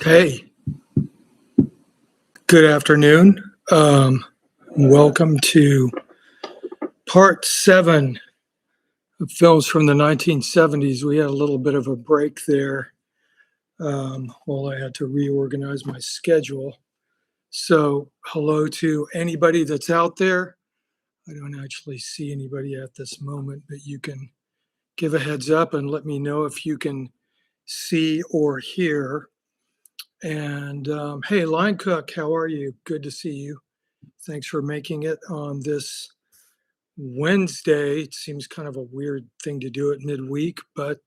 Hey, good afternoon. Welcome to part 7 of films from the 1970s. We had a little bit of a break there while I had to reorganize my schedule. So, hello to anybody that's out there. I don't actually see anybody at this moment, but you can give a heads up and let me know if you can see or hear. And hey, Line Cook, how are you? Good to see you. Thanks for making it on this Wednesday. It seems kind of a weird thing to do at midweek, but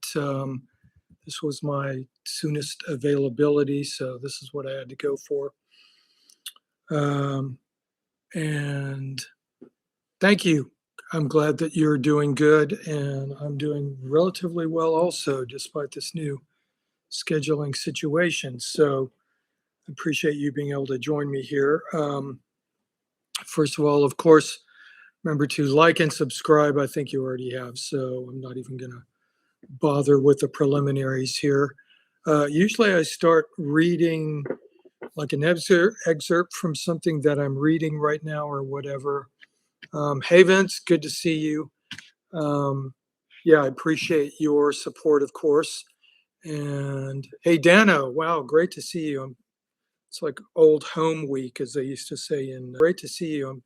this was my soonest availability, so this is what I had to go for. And thank you. I'm glad that you're doing good, and I'm doing relatively well also, despite this new scheduling situation. So I appreciate you being able to join me here. First of all, of course, remember to like and subscribe. I think you already have, so I'm not even going to bother with the preliminaries here. Usually I start reading like an excerpt from something that I'm reading right now or whatever. Hey, Vince, good to see you. Yeah, I appreciate your support, of course. And hey, Dano, wow, great to see you. It's like old home week, as they used to say great to see you.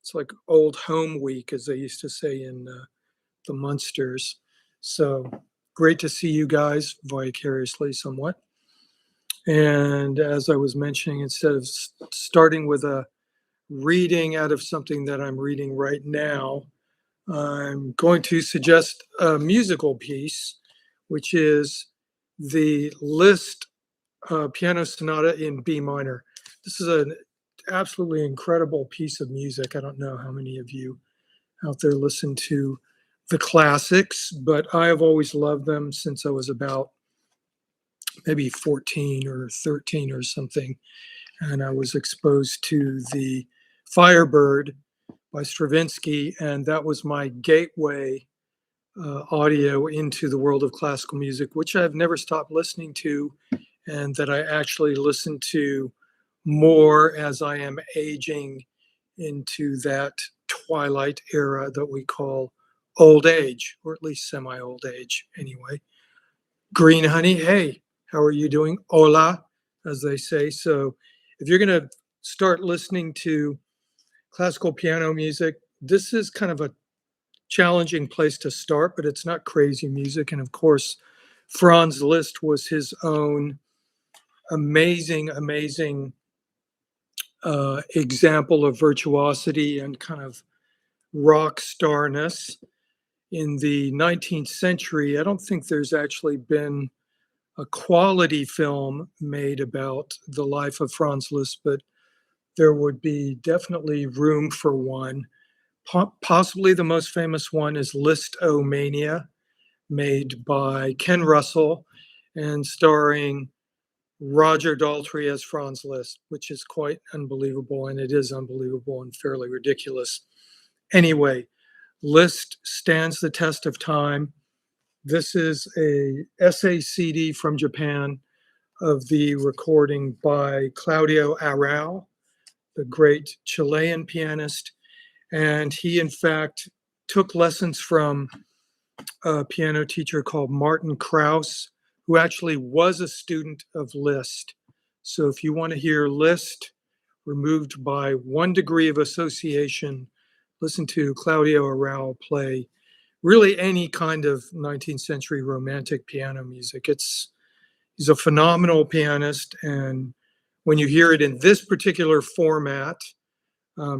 It's like old home week, as they used to say in the Munsters. So great to see you guys vicariously somewhat. And as I was mentioning, instead of starting with a reading out of something that I'm reading right now, I'm going to suggest a musical piece, which is the Liszt Piano Sonata in B minor. This is an absolutely incredible piece of music. I don't know how many of you out there listen to the classics, but I have always loved them since I was about maybe 14 or 13 or something. And I was exposed to the Firebird by Stravinsky, and that was my gateway audio into the world of classical music, which I've never stopped listening to, and that I actually listen to more as I am aging into that twilight era that we call old age, or at least semi-old age anyway. Green Honey, hey, how are you doing? Hola, as they say. So if you're going to start listening to classical piano music, this is kind of a challenging place to start, but it's not crazy music. And of course, Franz Liszt was his own amazing example of virtuosity and kind of rock starness. In the 19th century, I don't think there's actually been a quality film made about the life of Franz Liszt, but there would be definitely room for one. Possibly the most famous one is Listomania, made by Ken Russell and starring Roger Daltrey as Franz Liszt, which is quite unbelievable, and it is unbelievable and fairly ridiculous. Anyway, Liszt stands the test of time. This is a SACD from Japan of the recording by Claudio Arrau, the great Chilean pianist. And he, in fact, took lessons from a piano teacher called Martin Krauss, who actually was a student of Liszt. So if you want to hear Liszt removed by 1 degree of association, listen to Claudio Arrau play really any kind of 19th century romantic piano music. He's a phenomenal pianist, and when you hear it in this particular format,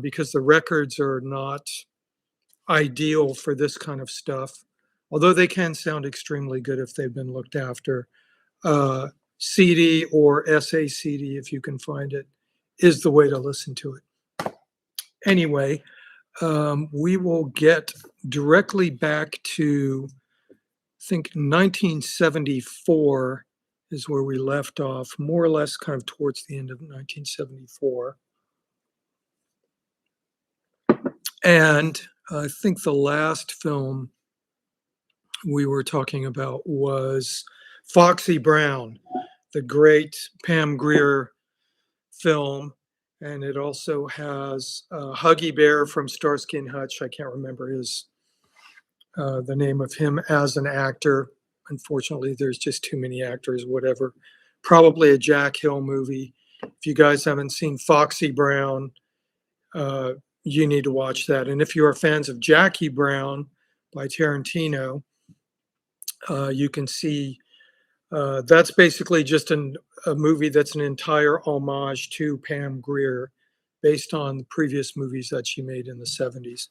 because the records are not ideal for this kind of stuff, although they can sound extremely good if they've been looked after. CD or SACD, if you can find it, is the way to listen to it. Anyway, we will get directly back to, I think, 1974 is where we left off, more or less kind of towards the end of 1974. And I think the last film we were talking about was Foxy Brown, the great Pam Grier film. And it also has Huggy Bear from Starsky and Hutch. I can't remember the name of him as an actor. Unfortunately, there's just too many actors, whatever. Probably a Jack Hill movie. If you guys haven't seen Foxy Brown, you need to watch that. And if you are fans of Jackie Brown by Tarantino, you can see that's basically just a movie that's an entire homage to Pam Grier based on the previous movies that she made in the 70s.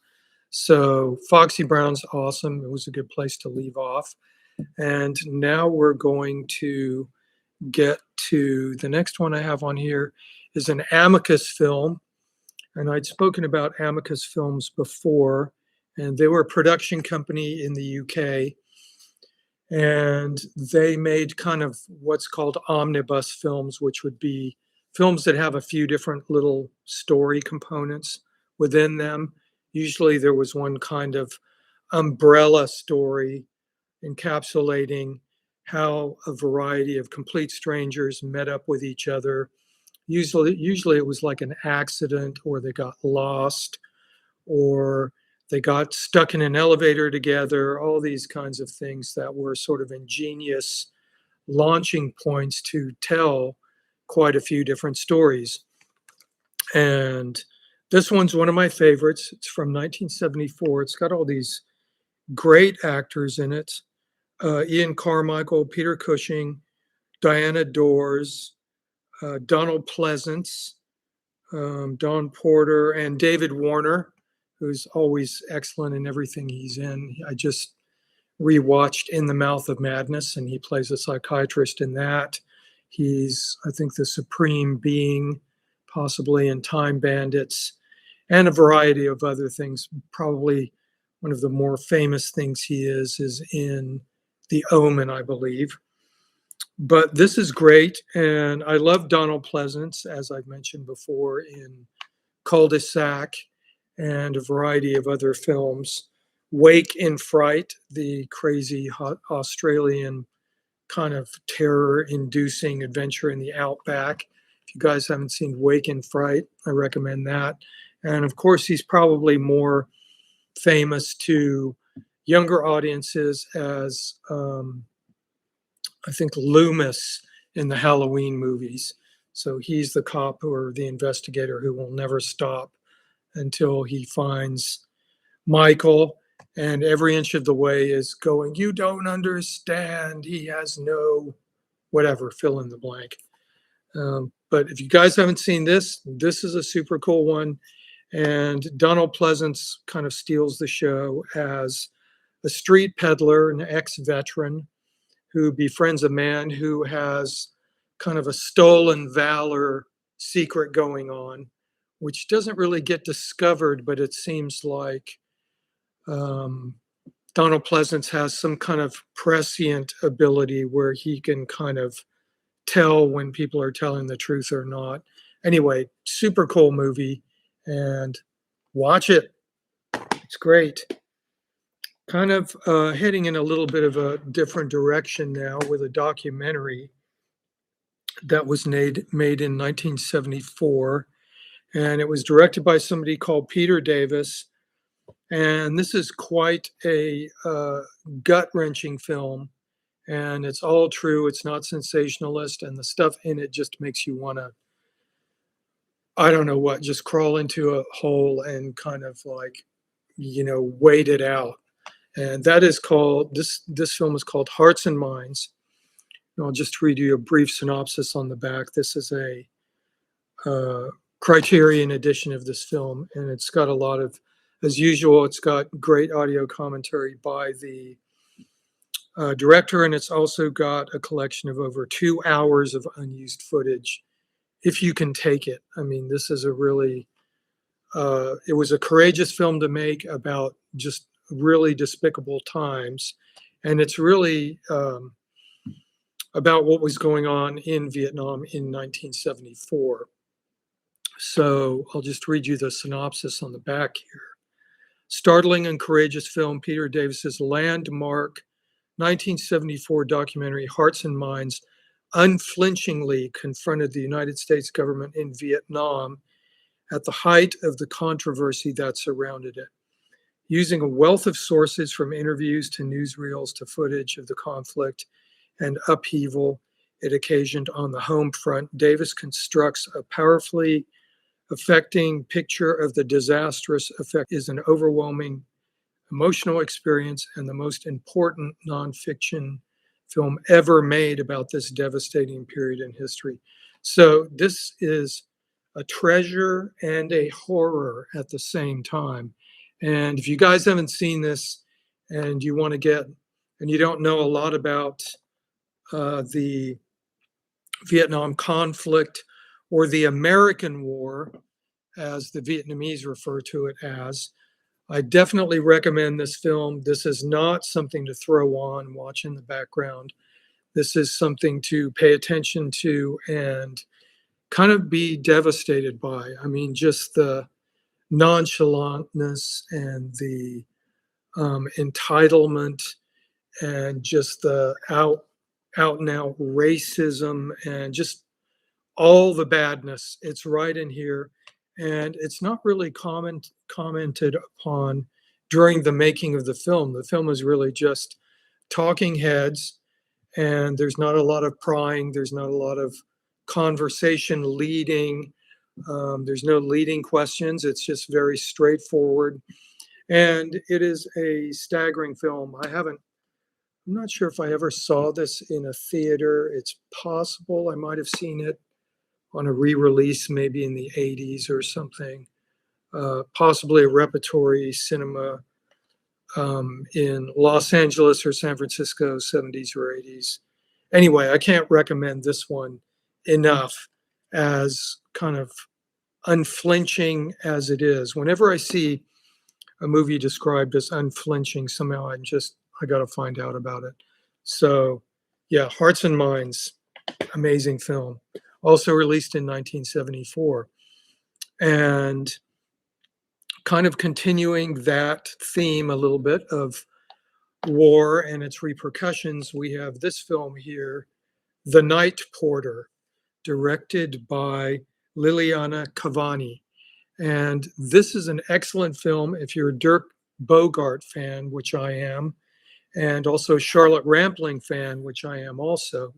So Foxy Brown's awesome. It was a good place to leave off. And now we're going to get to the next one I have on here is an Amicus film. And I'd spoken about Amicus films before, and they were a production company in the UK. And they made kind of what's called omnibus films, which would be films that have a few different little story components within them. Usually there was one kind of umbrella story encapsulating how a variety of complete strangers met up with each other. Usually it was like an accident, or they got lost, or they got stuck in an elevator together, all these kinds of things that were sort of ingenious launching points to tell quite a few different stories. And this one's one of my favorites. It's from 1974. It's got all these great actors in it. Ian Carmichael, Peter Cushing, Diana Dors, Donald Pleasance, Don Porter, and David Warner, who's always excellent in everything he's in. I just rewatched In the Mouth of Madness, and he plays a psychiatrist in that. He's, I think, the supreme being, possibly in Time Bandits, and a variety of other things. Probably one of the more famous things he is in The Omen, I believe. But this is great, and I love Donald Pleasance, as I've mentioned before, in Cul-de-sac and a variety of other films. Wake in Fright, the crazy Australian kind of terror-inducing adventure in the outback. If you guys haven't seen Wake in Fright, I recommend that. And of course, he's probably more famous to younger audiences as I think Loomis in the Halloween movies. So he's the cop or the investigator who will never stop until he finds Michael, and every inch of the way is going, you don't understand. He has no whatever, fill in the blank. But if you guys haven't seen this is a super cool one. And Donald Pleasance kind of steals the show as a street peddler, an ex-veteran who befriends a man who has kind of a stolen valor secret going on, which doesn't really get discovered, but it seems like Donald Pleasance has some kind of prescient ability where he can kind of tell when people are telling the truth or not. Anyway, super cool movie, and watch it. It's great. Kind of heading in a little bit of a different direction now with a documentary that was made in 1974. And it was directed by somebody called Peter Davis. And this is quite a gut-wrenching film. And it's all true. It's not sensationalist. And the stuff in it just makes you want to, I don't know what, just crawl into a hole and kind of like, wait it out. And that is called, this film is called Hearts and Minds. And I'll just read you a brief synopsis on the back. This is a Criterion edition of this film, and it's got a lot of, as usual, it's got great audio commentary by the director, and it's also got a collection of over 2 hours of unused footage, if you can take it. I mean, this is a really, it was a courageous film to make about just really despicable times, and it's really about what was going on in Vietnam in 1974. So I'll just read you the synopsis on the back here. Startling and courageous film, Peter Davis's landmark 1974 documentary Hearts and Minds unflinchingly confronted the United States government in Vietnam at the height of the controversy that surrounded it. Using a wealth of sources from interviews to newsreels to footage of the conflict and upheaval it occasioned on the home front, Davis constructs a powerfully affecting picture of the disastrous effect. Is an overwhelming emotional experience and the most important nonfiction film ever made about this devastating period in history. So this is a treasure and a horror at the same time. And if you guys haven't seen this and you want to get, and you don't know a lot about the Vietnam conflict or the American War, as the Vietnamese refer to it as, I definitely recommend this film. This is not something to throw on, watch in the background. This is something to pay attention to and kind of be devastated by. I mean, just the nonchalantness and the entitlement and just the out and out racism and just all the badness. It's right in here. And it's not really commented upon during the making of the film. The film is really just talking heads, and there's not a lot of prying. There's not a lot of conversation leading. There's no leading questions. It's just very straightforward. And it is a staggering film. I'm not sure if I ever saw this in a theater. It's possible I might have seen it on a re-release maybe in the 80s or something, possibly a repertory cinema in Los Angeles or San Francisco, 70s or 80s. Anyway, I can't recommend this one enough, as kind of unflinching as it is. Whenever I see a movie described as unflinching, somehow I got to find out about it. So yeah, Hearts and Minds, amazing film. Also released in 1974. And kind of continuing that theme a little bit of war and its repercussions, we have this film here, The Night Porter, directed by Liliana Cavani. And this is an excellent film if you're a Dirk Bogarde fan, which I am, and also Charlotte Rampling fan, which I am also.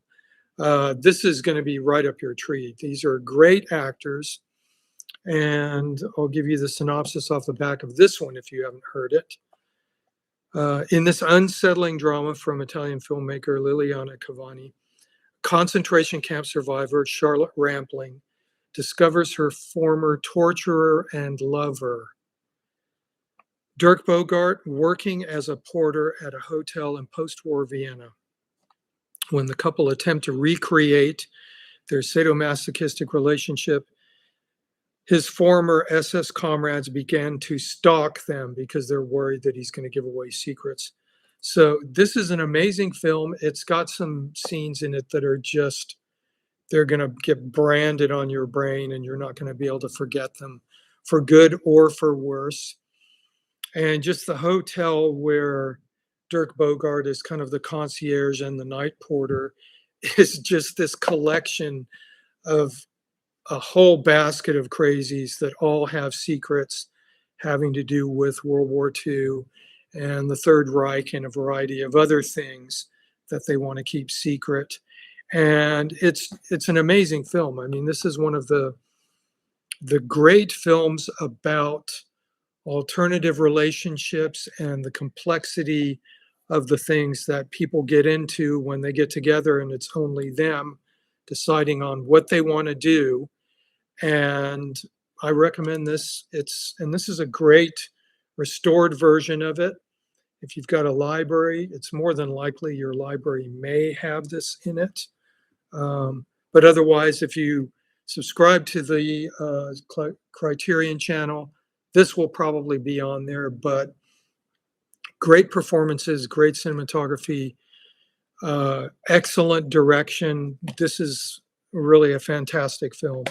This is going to be right up your tree. These are great actors. And I'll give you the synopsis off the back of this one if you haven't heard it. In this unsettling drama from Italian filmmaker Liliana Cavani, concentration camp survivor Charlotte Rampling discovers her former torturer and lover. Dirk Bogarde working as a porter at a hotel in post-war Vienna. When the couple attempt to recreate their sadomasochistic relationship, his former SS comrades began to stalk them because they're worried that he's going to give away secrets. So this is an amazing film. It's got some scenes in it that are just, they're going to get branded on your brain and you're not going to be able to forget them, for good or for worse. And just the hotel where Dirk Bogarde is kind of the concierge and the night porter is just this collection of a whole basket of crazies that all have secrets having to do with World War II and the Third Reich and a variety of other things that they want to keep secret. And it's an amazing film. I mean, this is one of the great films about alternative relationships and the complexity of the things that people get into when they get together and it's only them deciding on what they want to do. And I recommend this. And this is a great restored version of it. If you've got a library, it's more than likely your library may have this in it. But otherwise, if you subscribe to the Criterion channel, this will probably be on there. But great performances, great cinematography, excellent direction. This is really a fantastic film.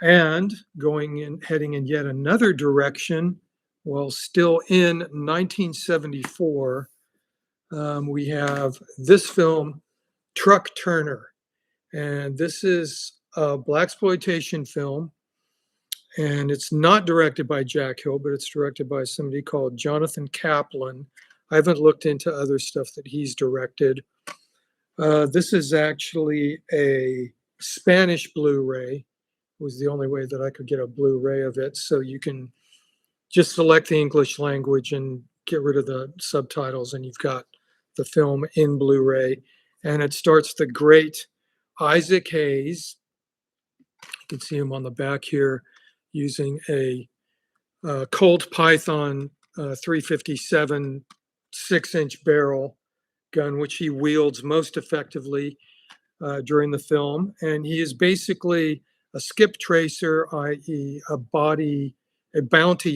And heading in yet another direction, well, still in 1974, we have this film Truck Turner. And this is a blaxploitation film. And it's not directed by Jack Hill, but it's directed by somebody called Jonathan Kaplan. I haven't looked into other stuff that he's directed. This is actually a Spanish Blu-ray. It was the only way that I could get a Blu-ray of it. So you can just select the English language and get rid of the subtitles, and you've got the film in Blu-ray. And it starts the great Isaac Hayes. You can see him on the back here using a Colt Python 357 6-inch barrel gun, which he wields most effectively during the film. And he is basically a skip tracer, i.e. a bounty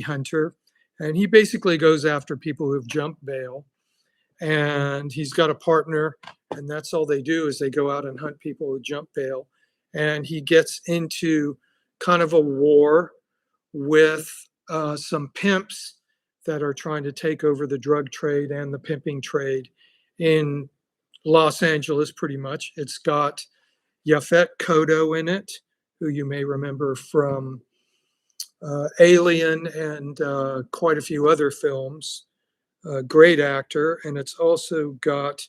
hunter. And he basically goes after people who've jumped bail. And he's got a partner, and that's all they do is they go out and hunt people who jump bail. And he gets into kind of a war with some pimps that are trying to take over the drug trade and the pimping trade in Los Angeles, pretty much. It's got Yaphet Kotto in it, who you may remember from Alien and quite a few other films. A great actor. And it's also got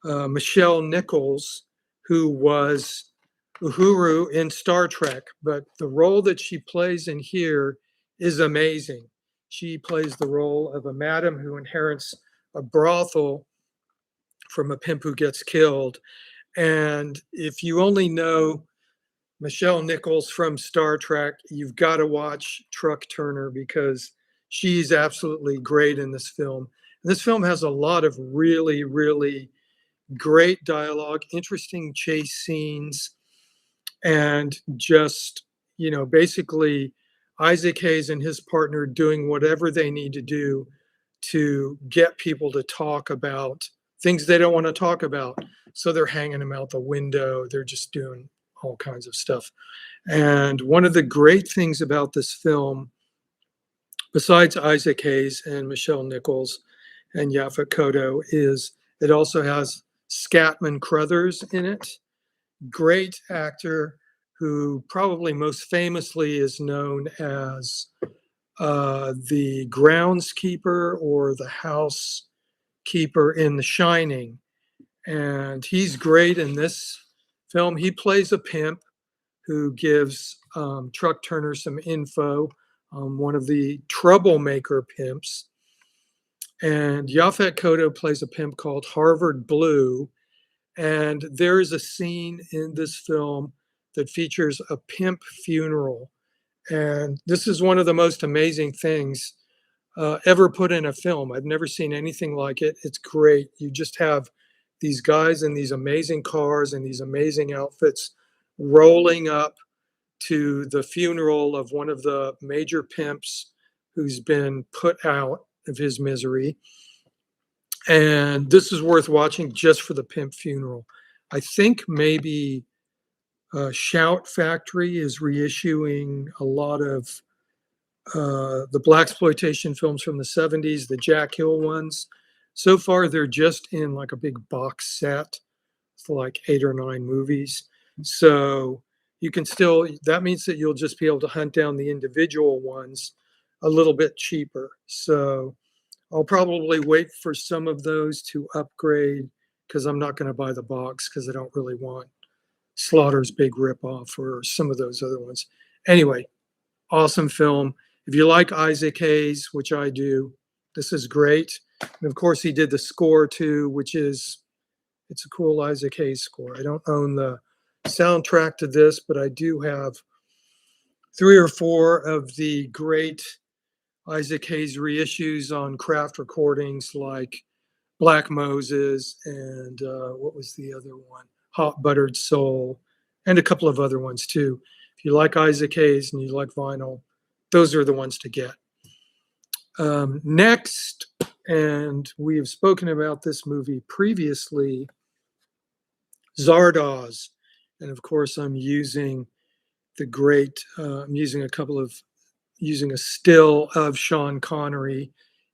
Michelle Nichols, who was Uhuru in Star Trek, but the role that she plays in here is amazing. She plays the role of a madam who inherits a brothel from a pimp who gets killed. And if you only know Michelle Nichols from Star Trek, you've got to watch Truck Turner because she's absolutely great in this film. And this film has a lot of really, really great dialogue, interesting chase scenes, and just, basically Isaac Hayes and his partner doing whatever they need to do to get people to talk about things they don't want to talk about. So they're hanging them out the window. They're just doing all kinds of stuff. And one of the great things about this film, besides Isaac Hayes and Michelle Nichols and Yaphet Kotto, is it also has Scatman Crothers in it. Great actor who probably most famously is known as the groundskeeper or the housekeeper in The Shining. And he's great in this film. He plays a pimp who gives Truck Turner some info on one of the troublemaker pimps. And Yaphet Kotto plays a pimp called Harvard Blue. And there is a scene in this film that features a pimp funeral. And this is one of the most amazing things ever put in a film. I've never seen anything like it. It's great. You just have these guys in these amazing cars and these amazing outfits rolling up to the funeral of one of the major pimps who's been put out of his misery. And this is worth watching just for the pimp funeral. I think maybe Shout Factory is reissuing a lot of the blaxploitation films from the 70s, the Jack Hill ones. So far, they're just in like a big box set for like 8 or 9 movies. So you can still, that means that you'll just be able to hunt down the individual ones a little bit cheaper. So I'll probably wait for some of those to upgrade because I'm not going to buy the box because I don't really want Slaughter's big ripoff or some of those other ones. Anyway, awesome film. If you like Isaac Hayes, which I do, this is great. And of course, he did the score too, which is, it's a cool Isaac Hayes score. I don't own the soundtrack to this, but I do have 3 or 4 of the great Isaac Hayes reissues on craft recordings like Black Moses and what was the other one? Hot Buttered Soul, and a couple of other ones too. If you like Isaac Hayes and you like vinyl, those are the ones to get. Next, and we have spoken about this movie previously, Zardoz. And of course, I'm using the great, I'm using a still of Sean Connery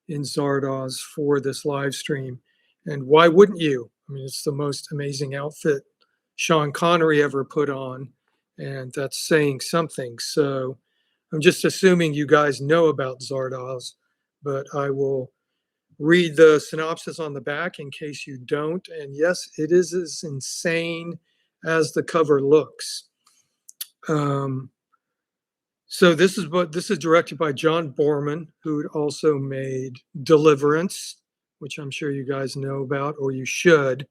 in Zardoz for this live stream. And why wouldn't you? I mean, it's the most amazing outfit Sean Connery ever put on, and that's saying something. So I'm just assuming you guys know about Zardoz, but I will read the synopsis on the back in case you don't. And yes, it is as insane as the cover looks. Um, so this is directed by John Borman, who also made Deliverance, which I'm sure you guys know about, or you should.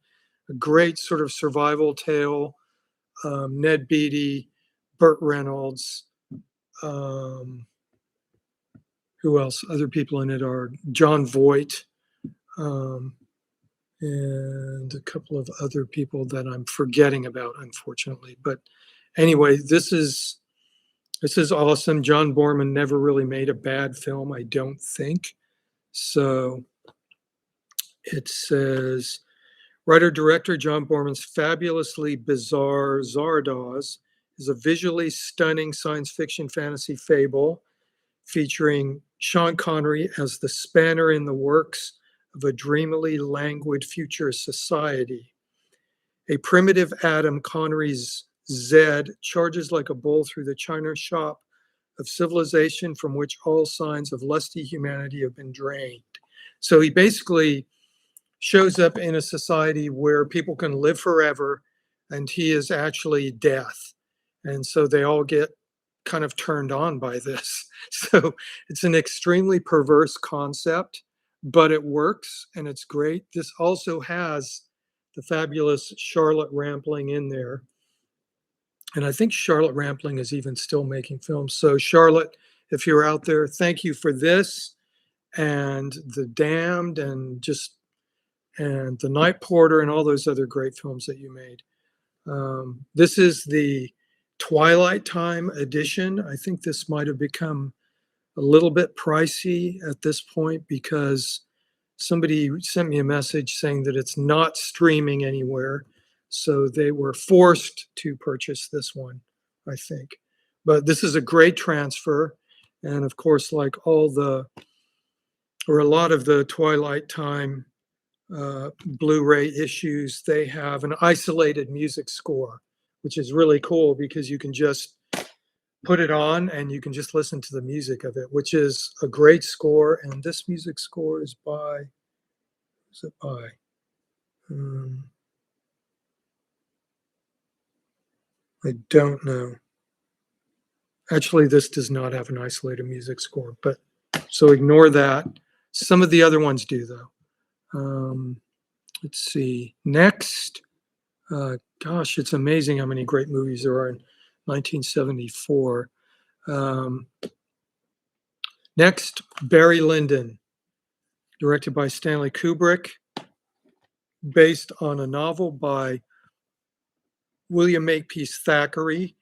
A great sort of survival tale. Ned Beatty, Burt Reynolds. Who else? Other people in it are John Voight, um, and a couple of other people that I'm forgetting about, unfortunately. But anyway, this is awesome. John Borman never really made a bad film, I don't think. So it says, writer-director John Borman's fabulously bizarre Zardoz is a visually stunning science fiction fantasy fable featuring Sean Connery as the spanner in the works of a dreamily languid future society. A primitive atom, Connery's Zed, charges like a bull through the china shop of civilization from which all signs of lusty humanity have been drained. So he basically shows up in a society where people can live forever, and he is actually death. And so they all get kind of turned on by this. So it's an extremely perverse concept, but it works and it's great. This also has the fabulous Charlotte Rampling in there. And I think Charlotte Rampling is even still making films. So Charlotte, if you're out there, thank you for this and The Damned and The Night Porter and all those other great films that you made. This is the Twilight Time edition. I think this might have become a little bit pricey at this point because somebody sent me a message saying that it's not streaming anywhere. So they were forced to purchase this one, I think. But this is a great transfer. And of course, like a lot of the Twilight Time Blu-ray issues, they have an isolated music score, which is really cool because you can just put it on and you can just listen to the music of it, which is a great score. And this music score is by, who's it by? I don't know. Actually, this does not have an isolated music score, but so ignore that. Some of the other ones do, though. Let's see. Next, gosh, it's amazing how many great movies there are in 1974. Next, Barry Lyndon, directed by Stanley Kubrick, based on a novel by William Makepeace Thackeray.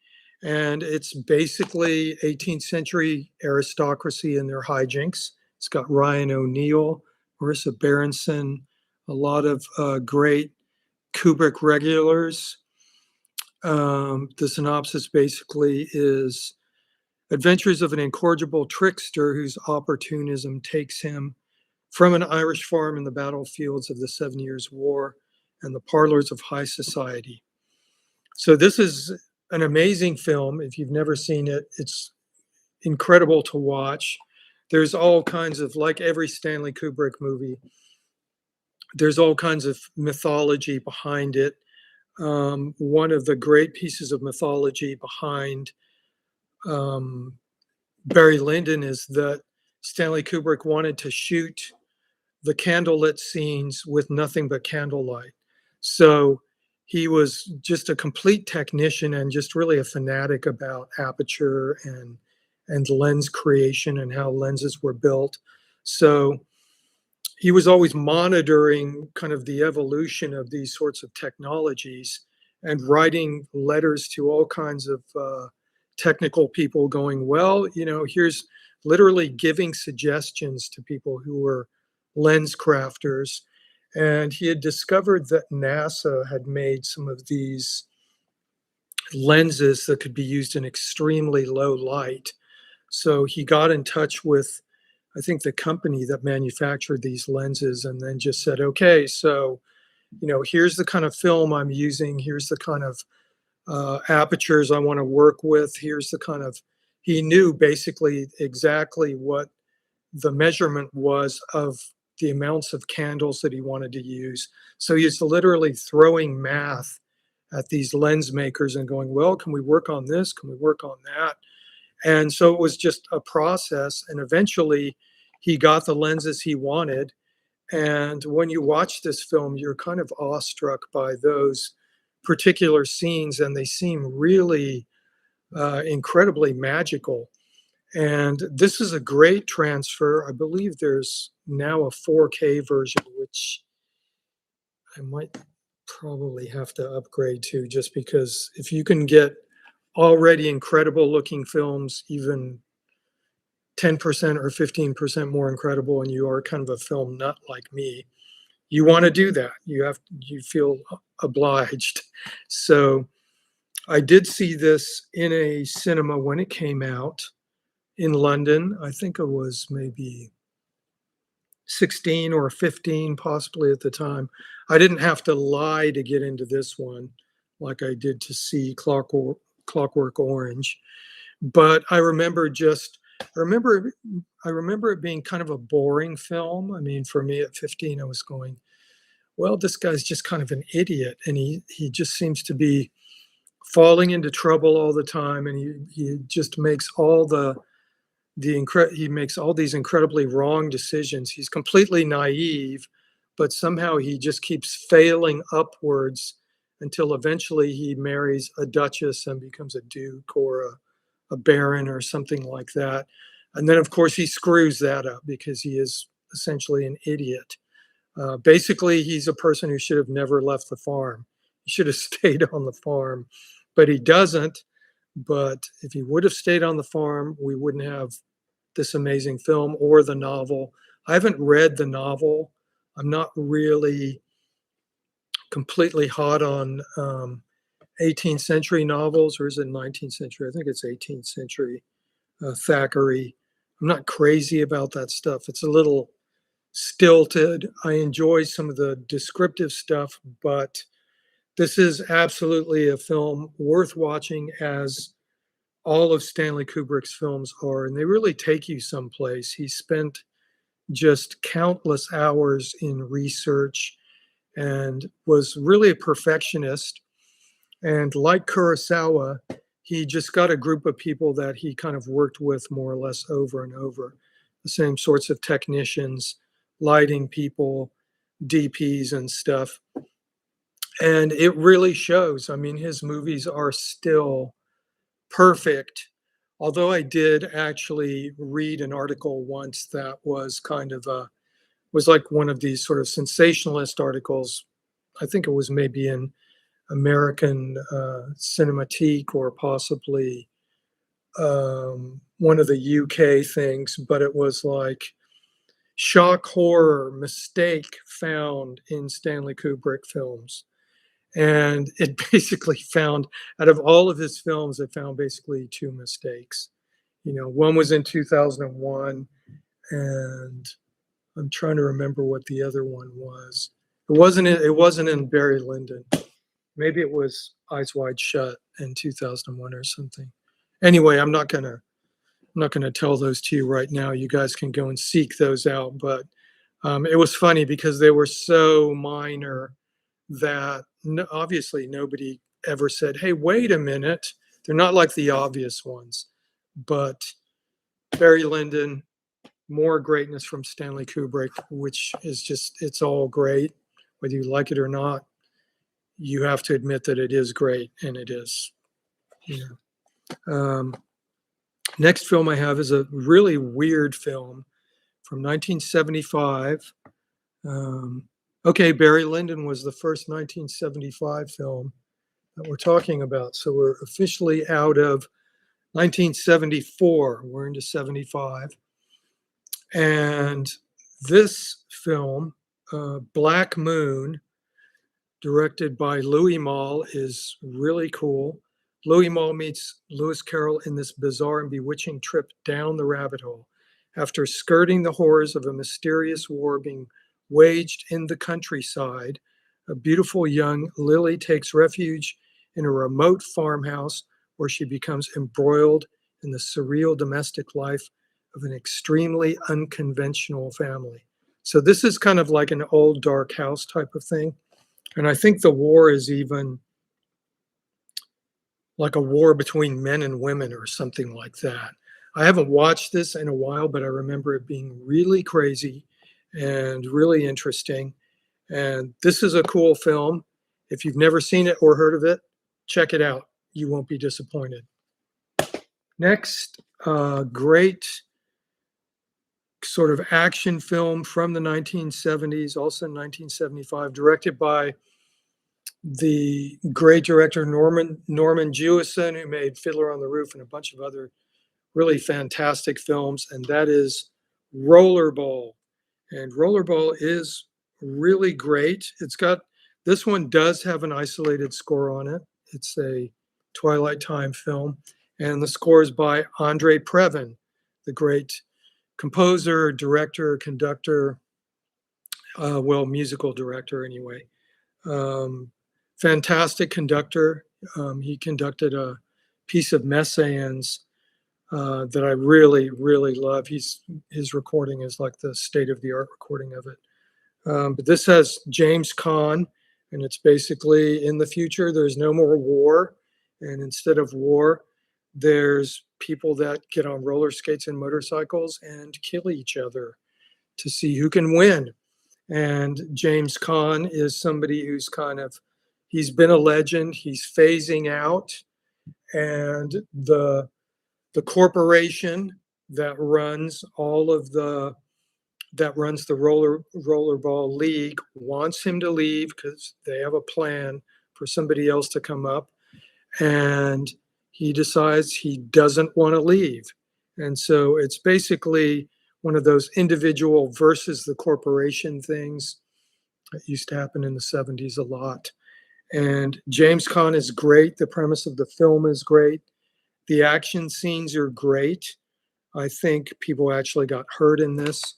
And it's basically 18th century aristocracy and their hijinks. It's got Ryan O'Neal, Marissa Berenson, a lot of great Kubrick regulars. The synopsis basically is adventures of an incorrigible trickster whose opportunism takes him from an Irish farm in the battlefields of the 7 Years' War and the parlors of high society. So this is an amazing film. If you've never seen it, it's incredible to watch. There's all kinds of, like every Stanley Kubrick movie, there's all kinds of mythology behind it. One of the great pieces of mythology behind Barry Lyndon is that Stanley Kubrick wanted to shoot the candlelit scenes with nothing but candlelight. So he was just a complete technician and just really a fanatic about aperture and lens creation and how lenses were built. So he was always monitoring kind of the evolution of these sorts of technologies and writing letters to all kinds of technical people going, well, here's literally giving suggestions to people who were lens crafters. And he had discovered that NASA had made some of these lenses that could be used in extremely low light. So he got in touch with, I think, the company that manufactured these lenses and then just said, okay, so here's the kind of film I'm using, here's the kind of apertures I want to work with, here's the kind of, he knew basically exactly what the measurement was of the amounts of candles that he wanted to use. So he's literally throwing math at these lens makers and going, well, can we work on this? Can we work on that? And so it was just a process. And eventually he got the lenses he wanted. And when you watch this film, you're kind of awestruck by those particular scenes, and they seem really incredibly magical. And this is a great transfer. I believe there's now a 4K version, which I might probably have to upgrade to, just because if you can get already incredible looking films, even 10% or 15% more incredible, and you are kind of a film nut like me, you want to do that. You feel obliged. So I did see this in a cinema when it came out in London. I think it was maybe 16 or 15 possibly at the time. I didn't have to lie to get into this one like I did to see Clockwork Orange. But I remember it being kind of a boring film. I mean, for me at 15, I was going, well, this guy's just kind of an idiot, and he just seems to be falling into trouble all the time, and he just makes he makes all these incredibly wrong decisions. He's completely naive, but somehow he just keeps failing upwards until eventually he marries a duchess and becomes a duke or a baron or something like that. And then, of course, he screws that up because he is essentially an idiot. Basically, he's a person who should have never left the farm. He should have stayed on the farm, but he doesn't. But if he would have stayed on the farm, we wouldn't have this amazing film or the novel. I haven't read the novel. I'm not really completely hot on 18th century novels, or is it 19th century? I think it's 18th century Thackeray. I'm not crazy about that stuff. It's a little stilted. I enjoy some of the descriptive stuff, but this is absolutely a film worth watching, as all of Stanley Kubrick's films are, and they really take you someplace. He spent just countless hours in research and was really a perfectionist. And like Kurosawa, he just got a group of people that he kind of worked with more or less over and over. The same sorts of technicians, lighting people, DPs and stuff. And it really shows. I mean, his movies are still perfect. Although I did actually read an article once that was kind of was like one of these sort of sensationalist articles. I think it was maybe in American Cinematique or possibly one of the UK things, but it was like shock horror mistake found in Stanley Kubrick films. And it basically found, out of all of his films, it found basically two mistakes. One was in 2001, and I'm trying to remember what the other one was. It wasn't in Barry Lyndon. Maybe it was Eyes Wide Shut in 2001 or something. Anyway, I'm not gonna tell those to you right now. You guys can go and seek those out. But it was funny because they were so minor that obviously nobody ever said, "Hey, wait a minute." They're not like the obvious ones. But Barry Lyndon, more greatness from Stanley Kubrick, which is just, it's all great, whether you like it or not. You have to admit that it is great, and it is. Next film I have is a really weird film from 1975. Okay, Barry Lyndon was the first 1975 film that we're talking about. So we're officially out of 1974. We're into 75. And this film, Black Moon, directed by Louis Malle, is really cool. Louis Malle meets Lewis Carroll in this bizarre and bewitching trip down the rabbit hole. After skirting the horrors of a mysterious war being waged in the countryside, a beautiful young Lily takes refuge in a remote farmhouse where she becomes embroiled in the surreal domestic life of an extremely unconventional family. So this is kind of like an old dark house type of thing. And I think the war is even like a war between men and women or something like that. I haven't watched this in a while, but I remember it being really crazy and really interesting. And this is a cool film. If you've never seen it or heard of it, check it out. You won't be disappointed. Next, great sort of action film from the 1970s, also 1975, directed by the great director Norman Jewison, who made Fiddler on the Roof and a bunch of other really fantastic films, and that is Rollerball. And Rollerball is really great. This one does have an isolated score on it. It's a Twilight Time film, and the score is by Andre Previn, the great composer, director, conductor, musical director anyway. Fantastic conductor. He conducted a piece of Messiaen's that I really, really love. His recording is like the state-of-the-art recording of it. But this has James Caan, and it's basically in the future, there's no more war. And instead of war, there's people that get on roller skates and motorcycles and kill each other to see who can win. And James Caan is somebody who's he's been a legend. He's phasing out, and the corporation that runs the rollerball league wants him to leave because they have a plan for somebody else to come up, and he decides he doesn't want to leave. And so it's basically one of those individual versus the corporation things that used to happen in the 70s a lot. And James Caan is great. The premise of the film is great. The action scenes are great. I think people actually got hurt in this.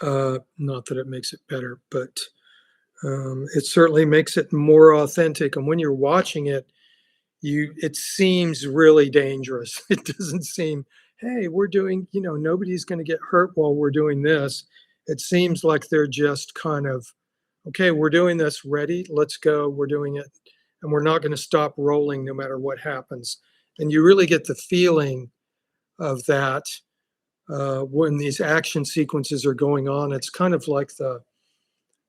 Not that it makes it better, but it certainly makes it more authentic. And when you're watching it, it seems really dangerous. It doesn't seem, hey, we're doing, nobody's going to get hurt while we're doing this. It seems like they're just kind of, okay, we're doing this, ready, let's go, we're doing it. And we're not going to stop rolling no matter what happens. And you really get the feeling of that when these action sequences are going on. It's kind of like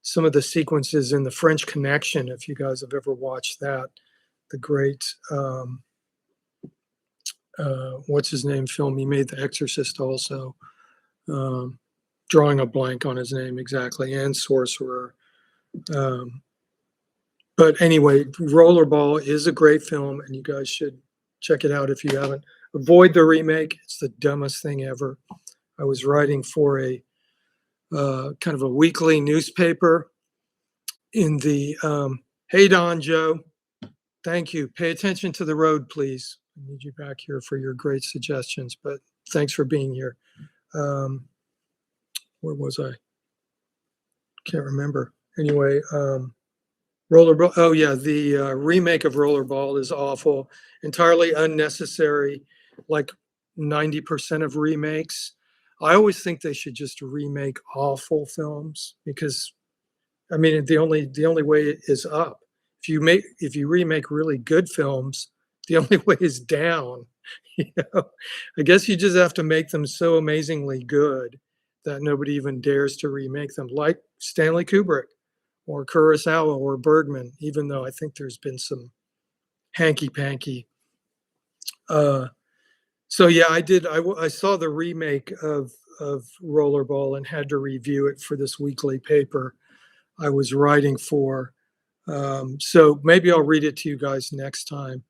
some of the sequences in The French Connection, if you guys have ever watched that. The great, what's his name film? He made The Exorcist also. Drawing a blank on his name exactly, and Sorcerer. But anyway, Rollerball is a great film, and you guys should check it out if you haven't. Avoid the remake. It's the dumbest thing ever. I was writing for a kind of a weekly newspaper in the, hey, Don Joe. Thank you. Pay attention to the road, please. I need you back here for your great suggestions, but thanks for being here. Where was I? Can't remember. Anyway, Rollerball. Oh, yeah. The remake of Rollerball is awful, entirely unnecessary, like 90% of remakes. I always think they should just remake awful films because, I mean, the only way is up. If you remake really good films, the only way is down. I guess you just have to make them so amazingly good that nobody even dares to remake them, like Stanley Kubrick or Kurosawa or Bergman, even though I think there's been some hanky-panky. So yeah, I saw the remake of Rollerball and had to review it for this weekly paper I was writing for. So maybe I'll read it to you guys next time,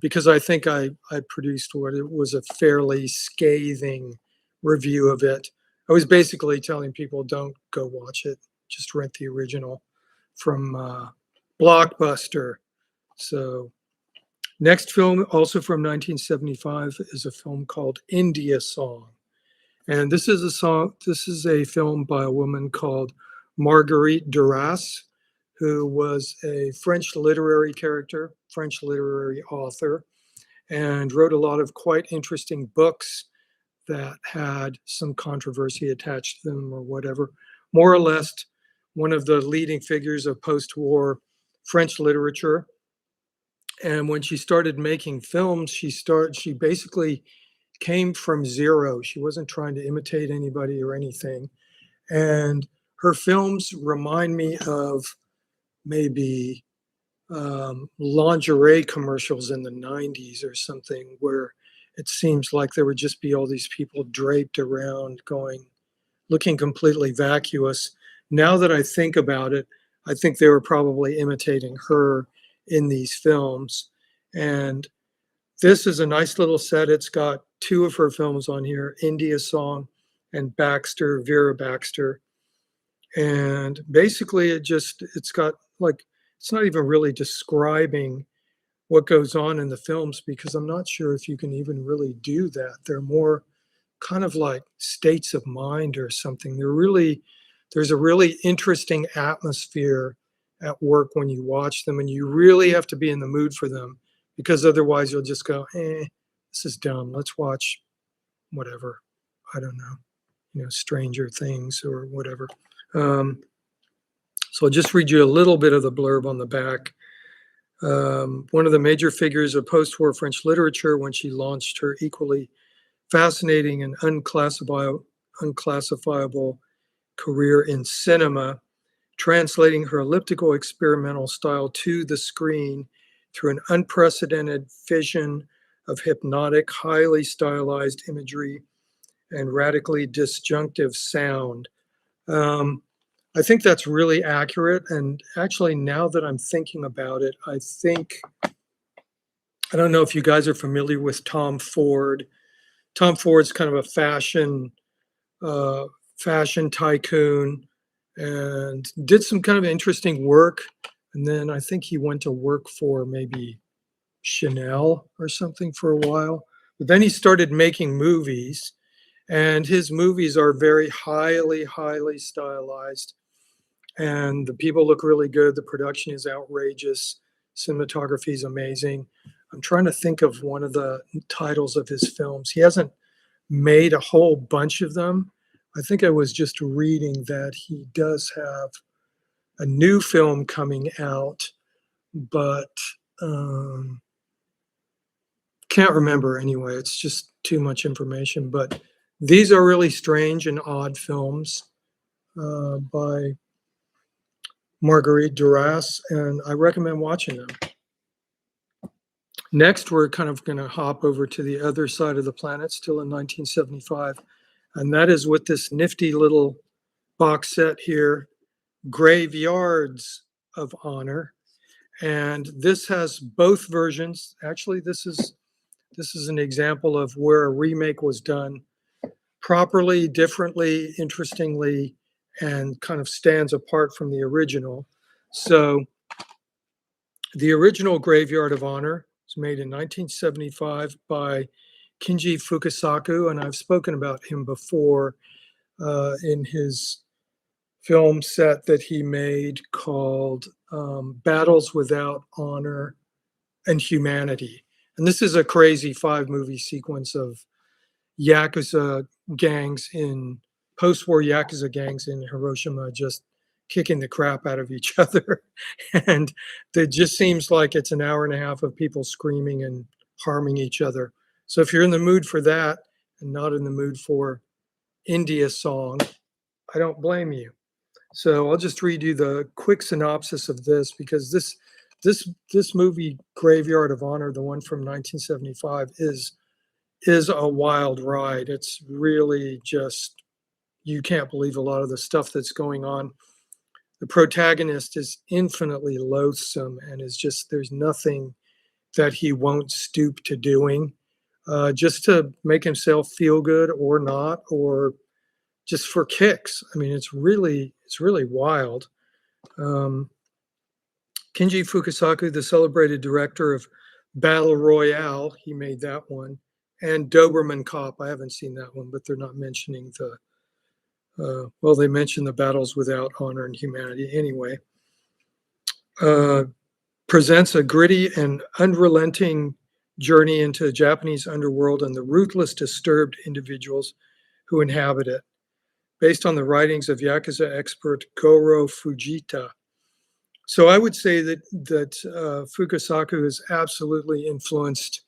because I think I produced what it was a fairly scathing review of it. I was basically telling people, don't go watch it, just rent the original from Blockbuster. So next film, also from 1975, is a film called India Song. And this is a film by a woman called Marguerite Duras. who was a French literary character, French literary author, and wrote a lot of quite interesting books that had some controversy attached to them or whatever. More or less, one of the leading figures of post-war French literature. And when she started making films, she basically came from zero. She wasn't trying to imitate anybody or anything. And her films remind me of maybe lingerie commercials in the 90s or something, where it seems like there would just be all these people draped around looking completely vacuous. Now that I think about it, I think they were probably imitating her in these films. And this is a nice little set. It's got two of her films on here, India Song and Baxter, Vera Baxter. And basically it's got like, it's not even really describing what goes on in the films, because I'm not sure if you can even really do that. They're more kind of like states of mind or something. There's a really interesting atmosphere at work when you watch them, and you really have to be in the mood for them, because otherwise you'll just go, this is dumb. Let's watch whatever. I don't know, Stranger Things or whatever. So I'll just read you a little bit of the blurb on the back. One of the major figures of post-war French literature when she launched her equally fascinating and unclassifiable career in cinema, translating her elliptical experimental style to the screen through an unprecedented vision of hypnotic, highly stylized imagery and radically disjunctive sound. I think that's really accurate. And actually, now that I'm thinking about it, I don't know if you guys are familiar with Tom Ford. Tom Ford's kind of a fashion tycoon and did some kind of interesting work. And then I think he went to work for maybe Chanel or something for a while. But then he started making movies, and his movies are very highly, highly stylized. And the people look really good. The production is outrageous. Cinematography is amazing. I'm trying to think of one of the titles of his films. He hasn't made a whole bunch of them. I think I was just reading that he does have a new film coming out, but can't remember anyway. It's just too much information. But these are really strange and odd films by Marguerite Duras, and I recommend watching them. Next, we're kind of going to hop over to the other side of the planet, still in 1975, and that is with this nifty little box set here, Graveyards of Honor. And this has both versions. Actually, this is an example of where a remake was done properly, differently, interestingly, and kind of stands apart from the original. So the original Graveyard of Honor was made in 1975 by Kinji Fukasaku, and I've spoken about him before in his film set that he made called Battles Without Honor and Humanity. And this is a crazy 5-movie sequence of Yakuza gangs post-war Yakuza gangs in Hiroshima just kicking the crap out of each other. And it just seems like it's an hour and a half of people screaming and harming each other. So if you're in the mood for that and not in the mood for India Song, I don't blame you. So I'll just read you the quick synopsis of this, because this movie, Graveyard of Honor, the one from 1975, is a wild ride. It's really just, you can't believe a lot of the stuff that's going on. The protagonist is infinitely loathsome and there's nothing that he won't stoop to doing just to make himself feel good or not, or just for kicks. I mean, it's really wild. Kinji Fukasaku, the celebrated director of Battle Royale, he made that one, and Doberman Cop. I haven't seen that one, but they're not mentioning they mention the Battles Without Honor and Humanity anyway. uh, presents a gritty and unrelenting journey into the Japanese underworld and the ruthless, disturbed individuals who inhabit it, based on the writings of Yakuza expert Goro Fujita. So I would say that Fukasaku has absolutely influenced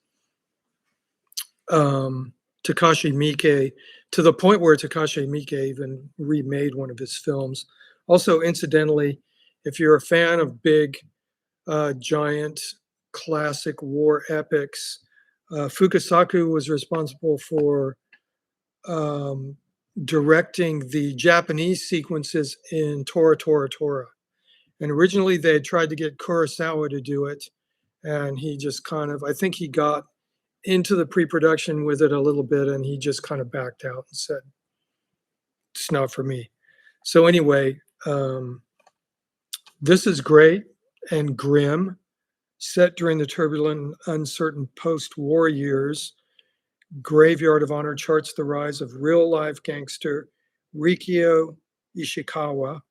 Takashi Miike to the point where Takashi Miike even remade one of his films. Also, incidentally, if you're a fan of big, giant, classic war epics, Fukasaku was responsible for directing the Japanese sequences in Tora Tora Tora. And originally they had tried to get Kurosawa to do it. And he just kind of, I think he got into the pre-production with it a little bit and he just kind of backed out and said, it's not for me. So anyway, this is great and grim, set during the turbulent, uncertain post-war years. Graveyard of Honor charts the rise of real-life gangster Rikio Ishikawa,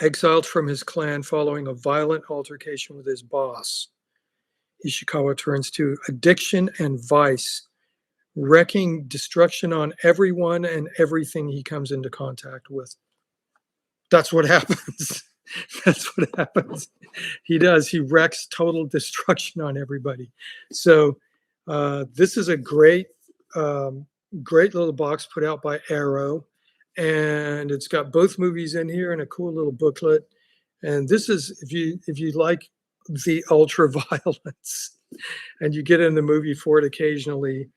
exiled from his clan following a violent altercation with his boss. Ishikawa turns to addiction and vice, wreaking destruction on everyone and everything he comes into contact with. That's what happens. That's what happens. He does. He wreaks total destruction on everybody. So this is a great, great little box put out by Arrow. And it's got both movies in here and a cool little booklet. And this is, if you like the ultra violence and you get in the movie for it occasionally,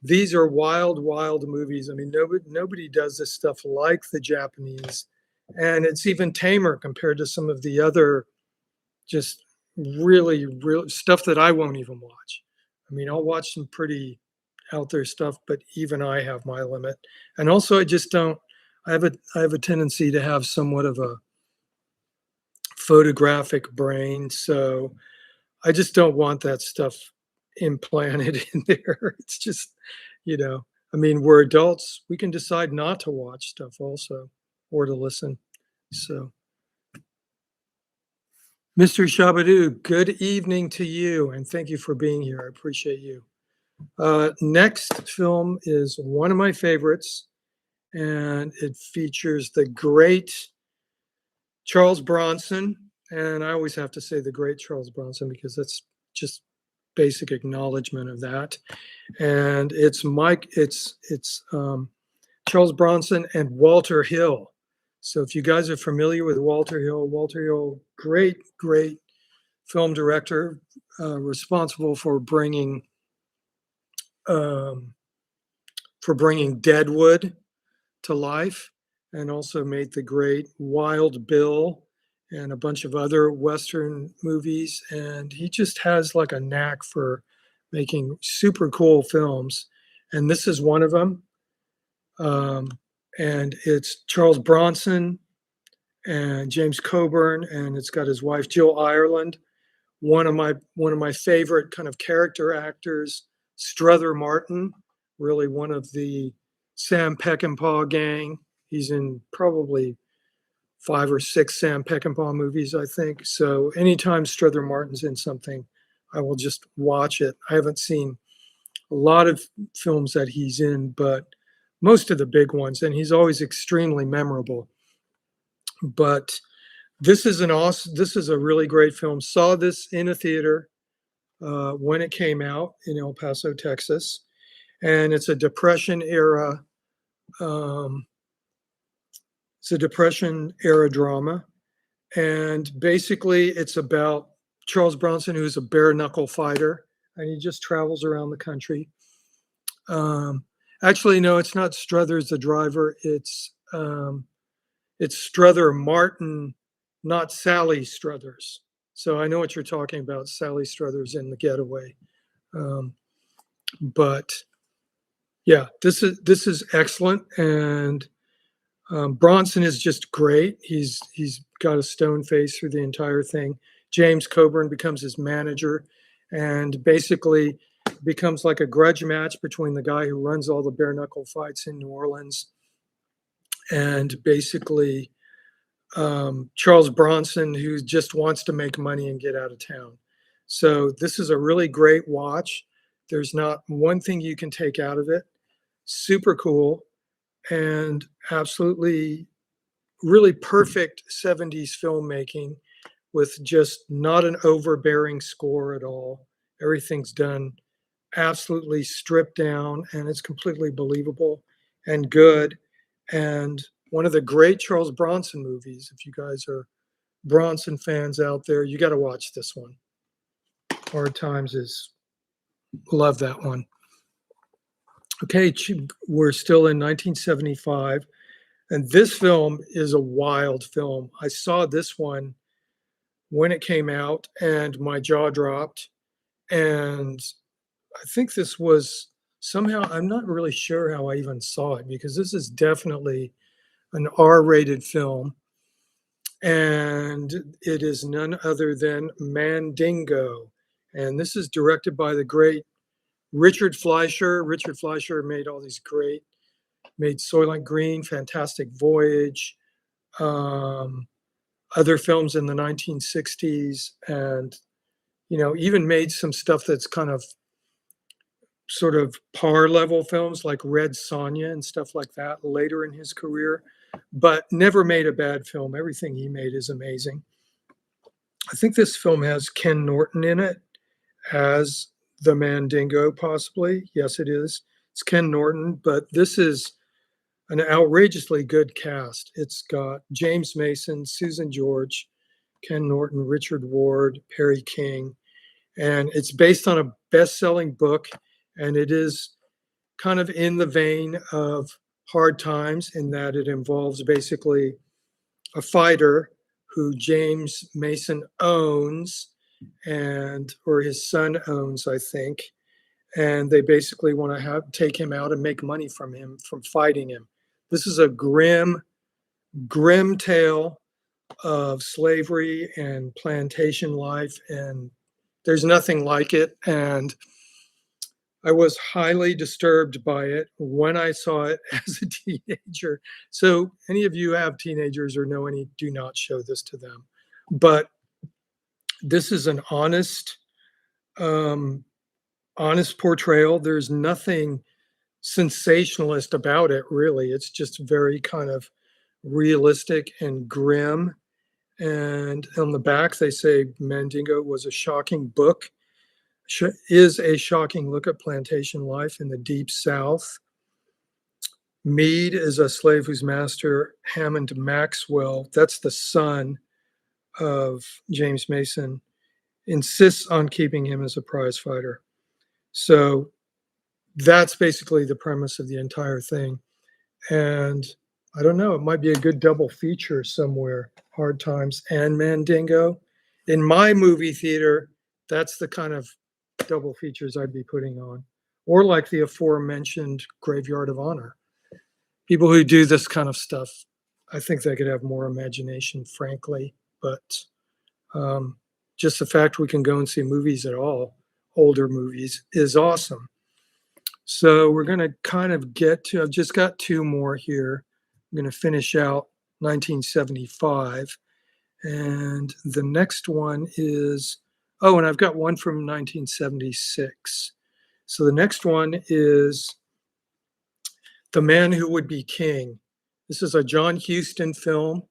these are wild, wild movies. I mean, nobody does this stuff like the Japanese. And it's even tamer compared to some of the other just really, really stuff that I won't even watch. I mean, I'll watch some pretty out there stuff, but even I have my limit. And also I just don't, I have a tendency to have somewhat of a photographic brain. So I just don't want that stuff implanted in there. It's just, I mean, we're adults. We can decide not to watch stuff also or to listen. So, Mr. Shabadoo, good evening to you, and thank you for being here. I appreciate you. Next film is one of my favorites, and it features the great Charles Bronson. And I always have to say the great Charles Bronson because that's just basic acknowledgement of that. And it's Charles Bronson and Walter Hill. So if you guys are familiar with Walter Hill, great, great film director, responsible for bringing Deadwood to life, and also made the great Wild Bill and a bunch of other Western movies. And he just has like a knack for making super cool films. And this is one of them. And it's Charles Bronson and James Coburn, and it's got his wife Jill Ireland. One of my favorite kind of character actors, Strother Martin, really one of the Sam Peckinpah gang. He's in probably 5 or 6 Sam Peckinpah movies, I think. So anytime Strother Martin's in something, I will just watch it. I haven't seen a lot of films that he's in, but most of the big ones, and he's always extremely memorable. But this is a really great film. Saw this in a theater when it came out in El Paso, Texas, and it's a Depression era. It's a Depression era drama, and basically it's about Charles Bronson, who's a bare knuckle fighter, and he just travels around the country. Actually, no, it's not Struthers the driver. It's Strother Martin, not Sally Struthers. So I know what you're talking about, Sally Struthers in The Getaway. But yeah, this is excellent, and Bronson is just great. He's got a stone face through the entire thing. James Coburn becomes his manager, and basically becomes like a grudge match between the guy who runs all the bare knuckle fights in New Orleans, and basically Charles Bronson who just wants to make money and get out of town. So this is a really great watch. There's not one thing you can take out of it. Super cool and absolutely really perfect 70s filmmaking with just not an overbearing score at all. Everything's done absolutely stripped down and it's completely believable and good. And one of the great Charles Bronson movies. If you guys are Bronson fans out there, you got to watch this one. Hard Times is, love that one. Okay, we're still in 1975. And this film is a wild film. I saw this one when it came out and my jaw dropped. And I think this was somehow, I'm not really sure how I even saw it because this is definitely an R-rated film. And it is none other than Mandingo. And this is directed by the great Richard Fleischer. Richard Fleischer made all these made Soylent Green, Fantastic Voyage, other films in the 1960s, and even made some stuff that's kind of sort of par level films like Red Sonja and stuff like that later in his career, but never made a bad film. Everything he made is amazing. I think this film has Ken Norton in it as the Mandingo, possibly. Yes, it is. It's Ken Norton, but this is an outrageously good cast. It's got James Mason, Susan George, Ken Norton, Richard Ward, Perry King, and it's based on a best-selling book, and it is kind of in the vein of Hard Times in that it involves basically a fighter who James Mason owns or his son owns, I think, and they basically want to take him out and make money from him from fighting him. This is a grim tale of slavery and plantation life, and there's nothing like it. And I was highly disturbed by it when I saw it as a teenager. So any of you have teenagers or know any, do not show this to them. But this is an honest portrayal. There's nothing sensationalist about it, really. It's just very kind of realistic and grim. And on the back, they say Mandingo was a shocking book, is a shocking look at plantation life in the Deep South. Meade is a slave whose master, Hammond Maxwell, that's the son of James Mason, insists on keeping him as a prize fighter. So that's basically the premise of the entire thing. And I don't know, it might be a good double feature somewhere, Hard Times and Mandingo. In my movie theater, that's the kind of double features I'd be putting on. Or like the aforementioned Graveyard of Honor. People who do this kind of stuff, I think they could have more imagination, frankly. But just the fact we can go and see movies at all, older movies, is awesome. So we're going to kind of I've just got two more here. I'm going to finish out 1975. And the next one is, and I've got one from 1976. So the next one is The Man Who Would Be King. This is a John Huston film,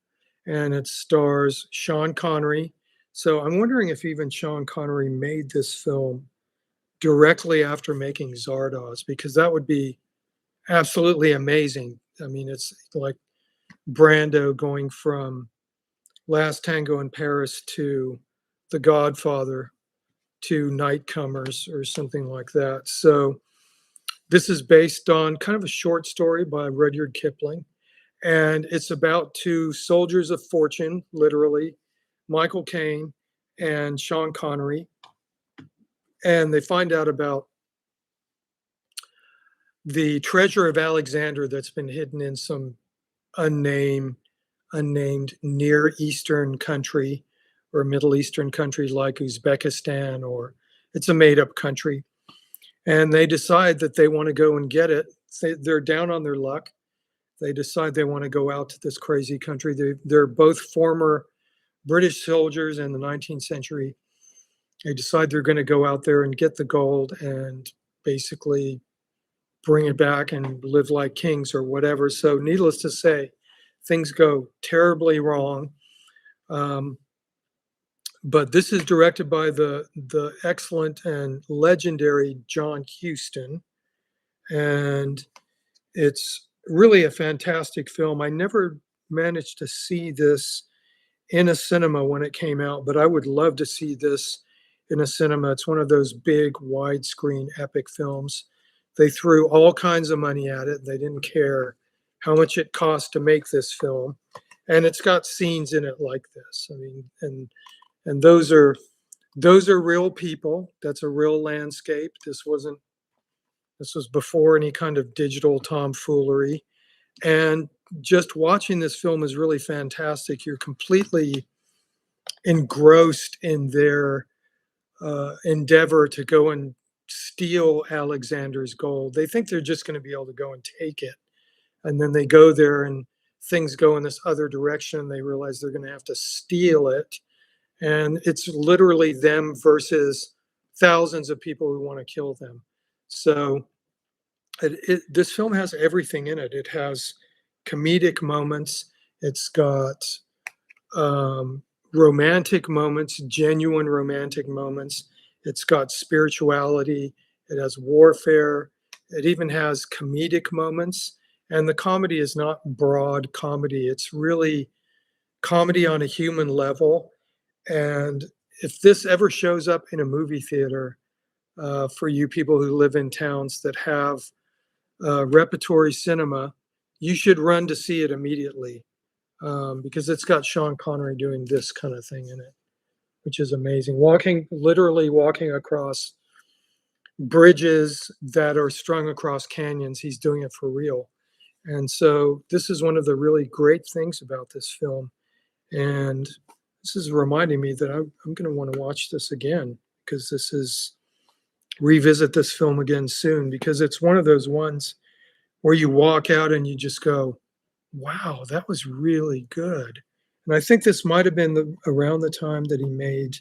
and it stars Sean Connery. So I'm wondering if even Sean Connery made this film directly after making Zardoz, because that would be absolutely amazing. I mean, it's like Brando going from Last Tango in Paris to The Godfather to Nightcomers or something like that. So this is based on kind of a short story by Rudyard Kipling, and it's about two soldiers of fortune, literally, Michael Caine and Sean Connery. And they find out about the treasure of Alexander that's been hidden in some unnamed Near Eastern country or Middle Eastern country like Uzbekistan, or it's a made up country. And they decide that they want to go and get it. They're down on their luck. They decide they want to go out to this crazy country. They're both former British soldiers in the 19th century. They decide they're going to go out there and get the gold and basically bring it back and live like kings or whatever. So, needless to say, things go terribly wrong. But this is directed by the excellent and legendary John Huston, and it's really a fantastic film. I never managed to see this in a cinema when it came out, but I would love to see this in a cinema. It's one of those big widescreen epic films. They threw all kinds of money at it. They didn't care how much it cost to make this film. And it's got scenes in it like this. I mean, and those are real people. That's a real landscape. This was before any kind of digital tomfoolery. And just watching this film is really fantastic. You're completely engrossed in their endeavor to go and steal Alexander's gold. They think they're just going to be able to go and take it. And then they go there and things go in this other direction. They realize they're going to have to steal it. And it's literally them versus thousands of people who want to kill them. So this film has everything in it. It has comedic moments. It's got romantic moments, genuine romantic moments. It's got spirituality. It has warfare. It even has comedic moments. And the comedy is not broad comedy. It's really comedy on a human level. And if this ever shows up in a movie theater, for you people who live in towns that have repertory cinema, you should run to see it immediately, because it's got Sean Connery doing this kind of thing in it, which is amazing. Literally walking across bridges that are strung across canyons. He's doing it for real. And so this is one of the really great things about this film. And this is reminding me that I'm going to want to watch this again, because revisit this film again soon, because it's one of those ones where you walk out and you just go, wow, that was really good. And I think this might have been around the time that he made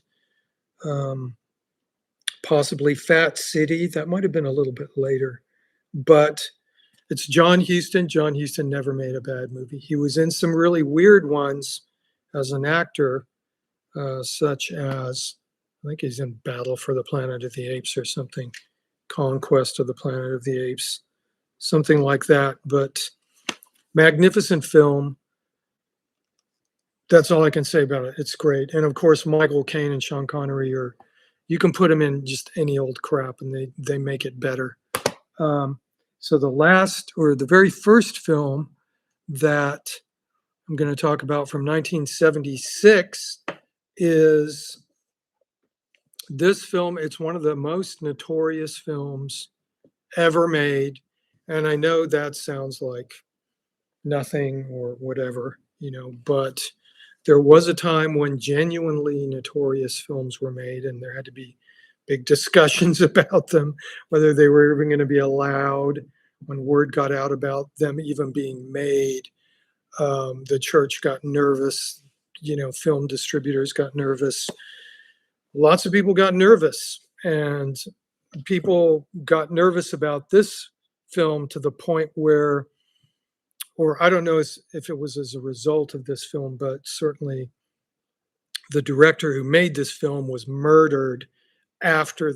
possibly Fat City. That might have been a little bit later. But it's John Huston. John Huston never made a bad movie. He was in some really weird ones as an actor, such as, I think he's in Battle for the Planet of the Apes or something, Conquest of the Planet of the Apes, something like that. But magnificent film. That's all I can say about it. It's great. And of course, Michael Caine and Sean Connery you can put them in just any old crap and they make it better. So the very first film that I'm going to talk about from 1976 is this film. It's one of the most notorious films ever made. And I know that sounds like nothing or whatever, but there was a time when genuinely notorious films were made, and there had to be big discussions about them, whether they were even going to be allowed. When word got out about them even being made, the church got nervous, film distributors got nervous. Lots of people got nervous, and people got nervous about this film to the point where, or I don't know if it was as a result of this film, but certainly the director who made this film was murdered after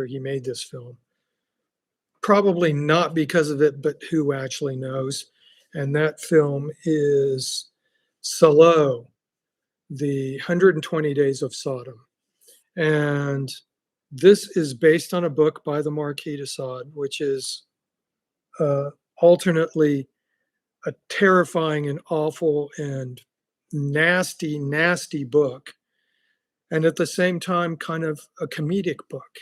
he made this film. Probably not because of it, but who actually knows? And that film is Salo, the 120 Days of Sodom. And this is based on a book by the Marquis de Sade, which is alternately a terrifying and awful and nasty, nasty book, and at the same time kind of a comedic book,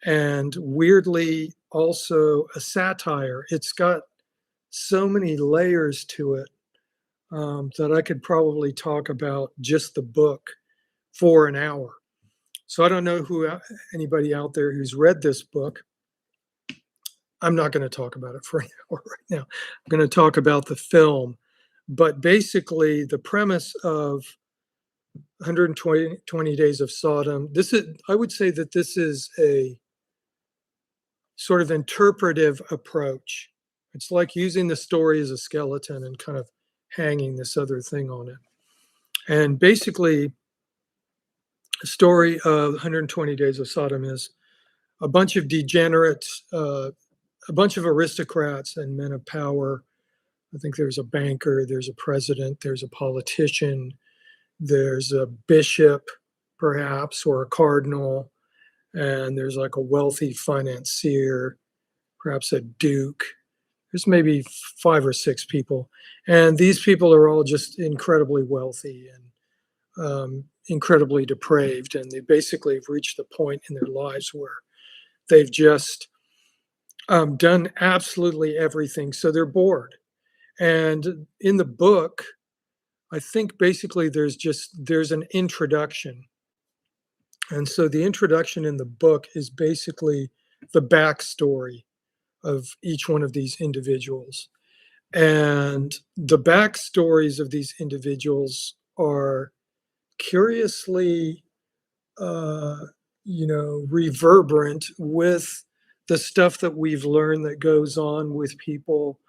and weirdly also a satire. It's got so many layers to it that I could probably talk about just the book for an hour. So I don't know anybody out there who's read this book, I'm not going to talk about it for an hour right now. I'm going to talk about the film. But basically, the premise of 120 Days of Sodom, this is, I would say that this is a sort of interpretive approach. It's like using the story as a skeleton and kind of hanging this other thing on it. And basically, the story of 120 Days of Sodom is a bunch of degenerates, a bunch of aristocrats and men of power. I think there's a banker, there's a president, there's a politician, there's a bishop, perhaps, or a cardinal, and there's like a wealthy financier, perhaps a duke. There's maybe 5 or 6 people. And these people are all just incredibly wealthy and incredibly depraved. And they basically have reached the point in their lives where they've just done absolutely everything. So they're bored. And in the book, I think basically there's an introduction. And so the introduction in the book is basically the backstory of each one of these individuals. And the backstories of these individuals are curiously, reverberant with the stuff that we've learned that goes on with people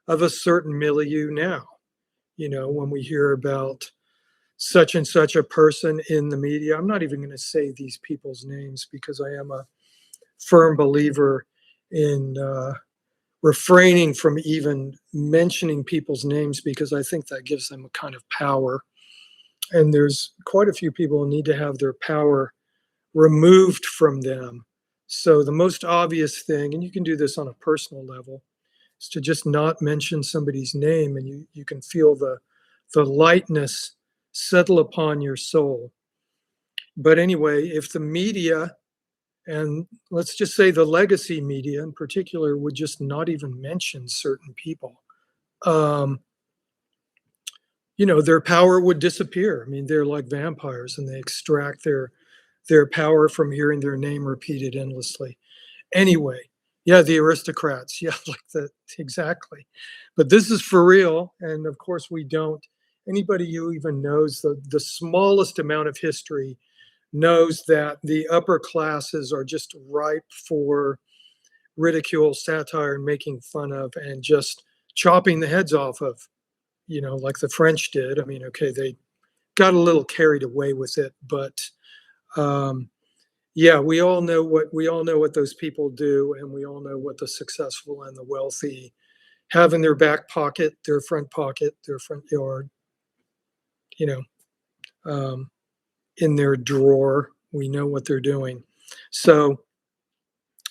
of a certain milieu now. When we hear about such and such a person in the media, I'm not even going to say these people's names because I am a firm believer in refraining from even mentioning people's names because I think that gives them a kind of power. And there's quite a few people who need to have their power removed from them. So the most obvious thing, and you can do this on a personal level, is to just not mention somebody's name, and you can feel the lightness settle upon your soul. But anyway, if the media, and let's just say the legacy media in particular, would just not even mention certain people, their power would disappear. I mean, they're like vampires and they extract their power from hearing their name repeated endlessly. Anyway, yeah, the aristocrats. Yeah, like that, exactly. But this is for real. And of course, we don't. Anybody who even knows the smallest amount of history knows that the upper classes are just ripe for ridicule, satire, and making fun of, and just chopping the heads off of, like the French did. I mean, okay, they got a little carried away with it, but yeah, we all know what those people do, and we all know what the successful and the wealthy have in their back pocket, their front pocket, their front yard, in their drawer. We know what they're doing. So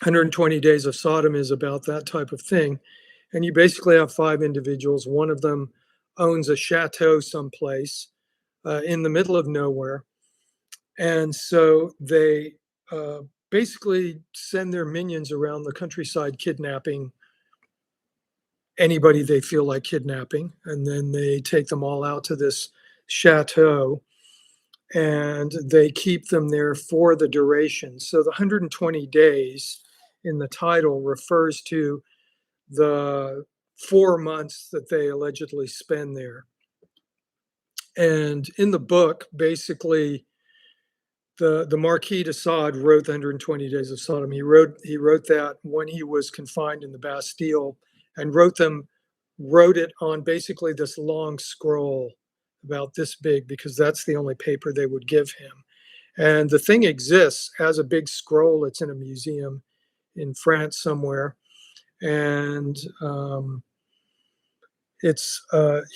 120 Days of Sodom is about that type of thing. And you basically have 5 individuals. One of them owns a chateau someplace in the middle of nowhere. And so they basically send their minions around the countryside kidnapping anybody they feel like kidnapping. And then they take them all out to this chateau and they keep them there for the duration. So the 120 days in the title refers to the 4 months that they allegedly spend there. And in the book, basically, the Marquis de Sade wrote the 120 Days of Sodom. He wrote that when he was confined in the Bastille, and wrote it on basically this long scroll about this big, because that's the only paper they would give him. And the thing exists as a big scroll. It's in a museum in France somewhere. And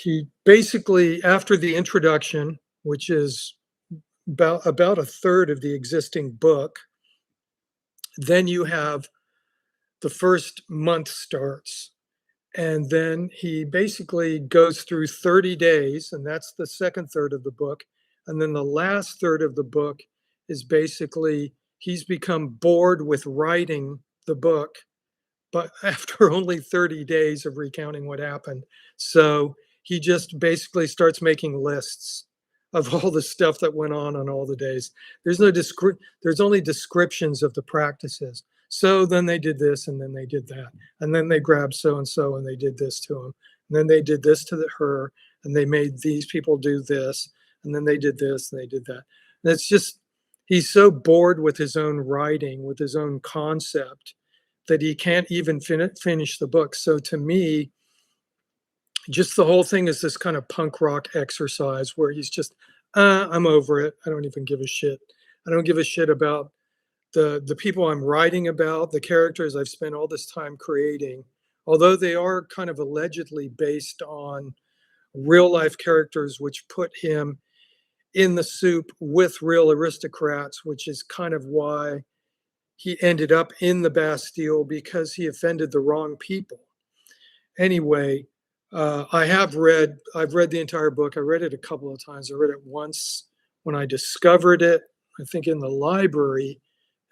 he basically, after the introduction, which is about a third of the existing book, then you have the first month starts. And then he basically goes through 30 days, and that's the second third of the book. And then the last third of the book is basically he's become bored with writing the book, but after only 30 days of recounting what happened. So he just basically starts making lists of all the stuff that went on all the days. There's only descriptions of the practices. So then they did this and then they did that. And then they grabbed so and so and they did this to him. And then they did this to her and they made these people do this. And then they did this and they did that. And it's just, he's so bored with his own writing, with his own concept, that he can't even finish the book. So to me, just the whole thing is this kind of punk rock exercise where he's just, I'm over it. I don't even give a shit. I don't give a shit about the people I'm writing about, the characters I've spent all this time creating, although they are kind of allegedly based on real life characters, which put him in the soup with real aristocrats, which is kind of why he ended up in the Bastille, because he offended the wrong people. Anyway, I've read the entire book. I read it a couple of times. I read it once when I discovered it, I think in the library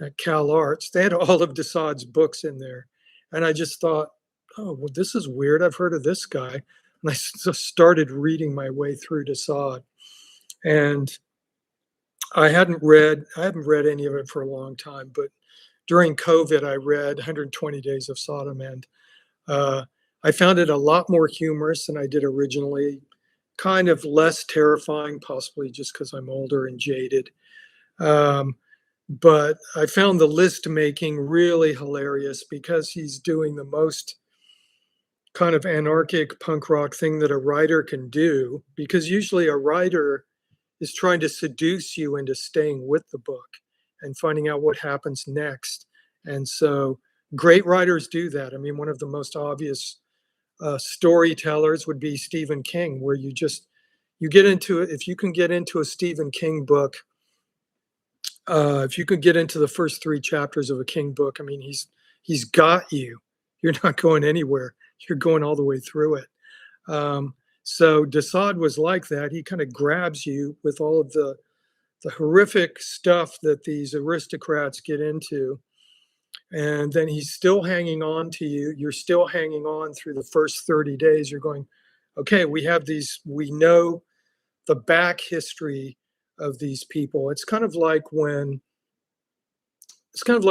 at Cal Arts. They had all of Desaad's books in there. And I just thought, oh, well, this is weird. I've heard of this guy. And I started reading my way through Desaad. And I haven't read any of it for a long time, but during COVID, I read 120 Days of Sodom, and I found it a lot more humorous than I did originally, kind of less terrifying, possibly just because I'm older and jaded. But I found the list making really hilarious because he's doing the most kind of anarchic punk rock thing that a writer can do, because usually a writer is trying to seduce you into staying with the book and finding out what happens next. And so great writers do that. I mean, one of the most obvious storytellers would be Stephen King, where you get into it. If you can get into a Stephen King book, if you could get into the first 3 chapters of a King book, I mean, he's got you. You're not going anywhere. You're going all the way through it. So Desaad was like that. He kind of grabs you with all of the horrific stuff that these aristocrats get into. And then he's still hanging on to you. You're still hanging on through the first 30 days. You're going, okay, we know the back history of these people. It's kind of like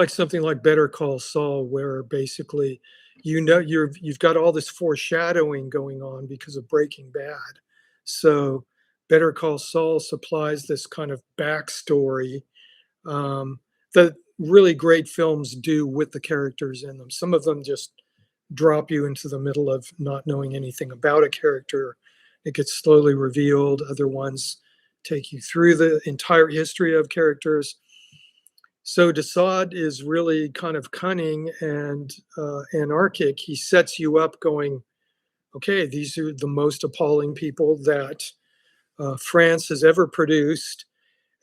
something like Better Call Saul, where basically, you've got all this foreshadowing going on because of Breaking Bad. So Better Call Saul supplies this kind of backstory that really great films do with the characters in them. Some of them just drop you into the middle of not knowing anything about a character. It gets slowly revealed. Other ones take you through the entire history of characters. So Desaad is really kind of cunning and anarchic. He sets you up going, okay, these are the most appalling people that France has ever produced.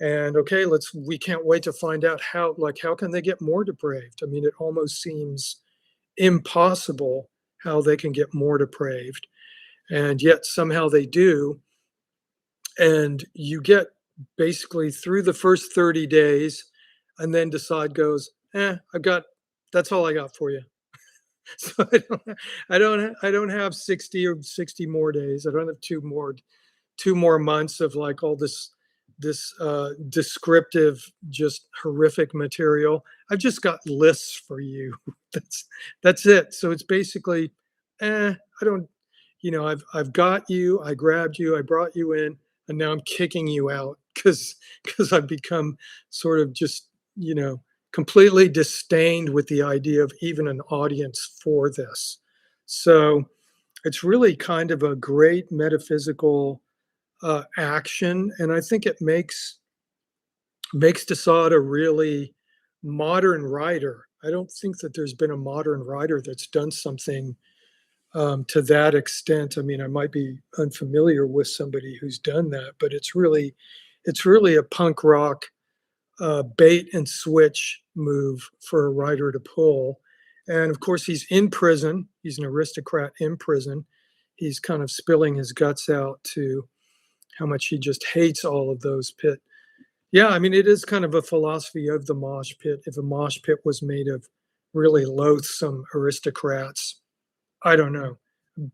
And okay, we can't wait to find out how can they get more depraved? I mean, it almost seems impossible how they can get more depraved. And yet somehow they do. And you get basically through the first 30 days, and then Desaad goes, that's all I got for you. So I don't have 60 or 60 more days. I don't have two more months of like all this descriptive, just horrific material. I've just got lists for you. That's it. So it's basically, I don't, I've got you, I grabbed you, I brought you in, and now I'm kicking you out because I've become sort of just, completely disdained with the idea of even an audience for this. So it's really kind of a great metaphysical action, and I think it makes Desaad a really modern writer. I don't think that there's been a modern writer that's done something to that extent. I mean, I might be unfamiliar with somebody who's done that, but it's really a punk rock bait and switch move for a writer to pull. And of course, he's in prison. He's an aristocrat in prison. He's kind of spilling his guts out to how much he just hates all of those pit. Yeah, I mean, it is kind of a philosophy of the mosh pit. If a mosh pit was made of really loathsome aristocrats, I don't know.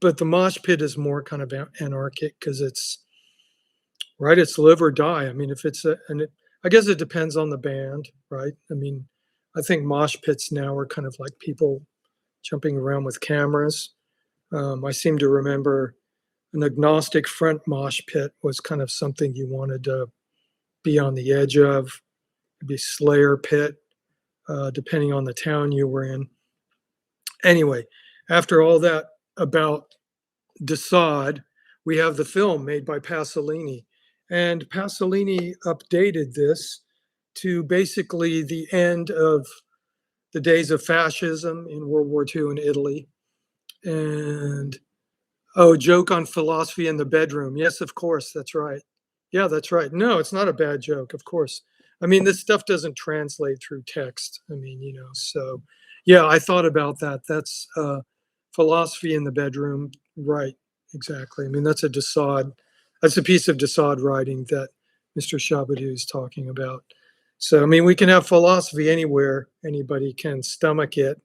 But the mosh pit is more kind of anarchic because it's live or die. I mean, if it's I guess it depends on the band, right? I mean, I think mosh pits now are kind of like people jumping around with cameras. I seem to remember an agnostic front mosh pit was kind of something you wanted to be on the edge of. It'd be Slayer pit, depending on the town you were in. Anyway, after all that about Desaad, we have the film made by Pasolini. And Pasolini updated this to basically the end of the days of fascism in World War II in Italy. And oh, joke on philosophy in the bedroom. Yes, of course, that's right. Yeah, that's right. No, it's not a bad joke, of course. I mean, this stuff doesn't translate through text. I mean, so yeah, I thought about that. That's philosophy in the bedroom. Right, exactly. I mean, that's a piece of Desaad writing that Mr. Shabadoo is talking about. So, I mean, we can have philosophy anywhere. Anybody can stomach it.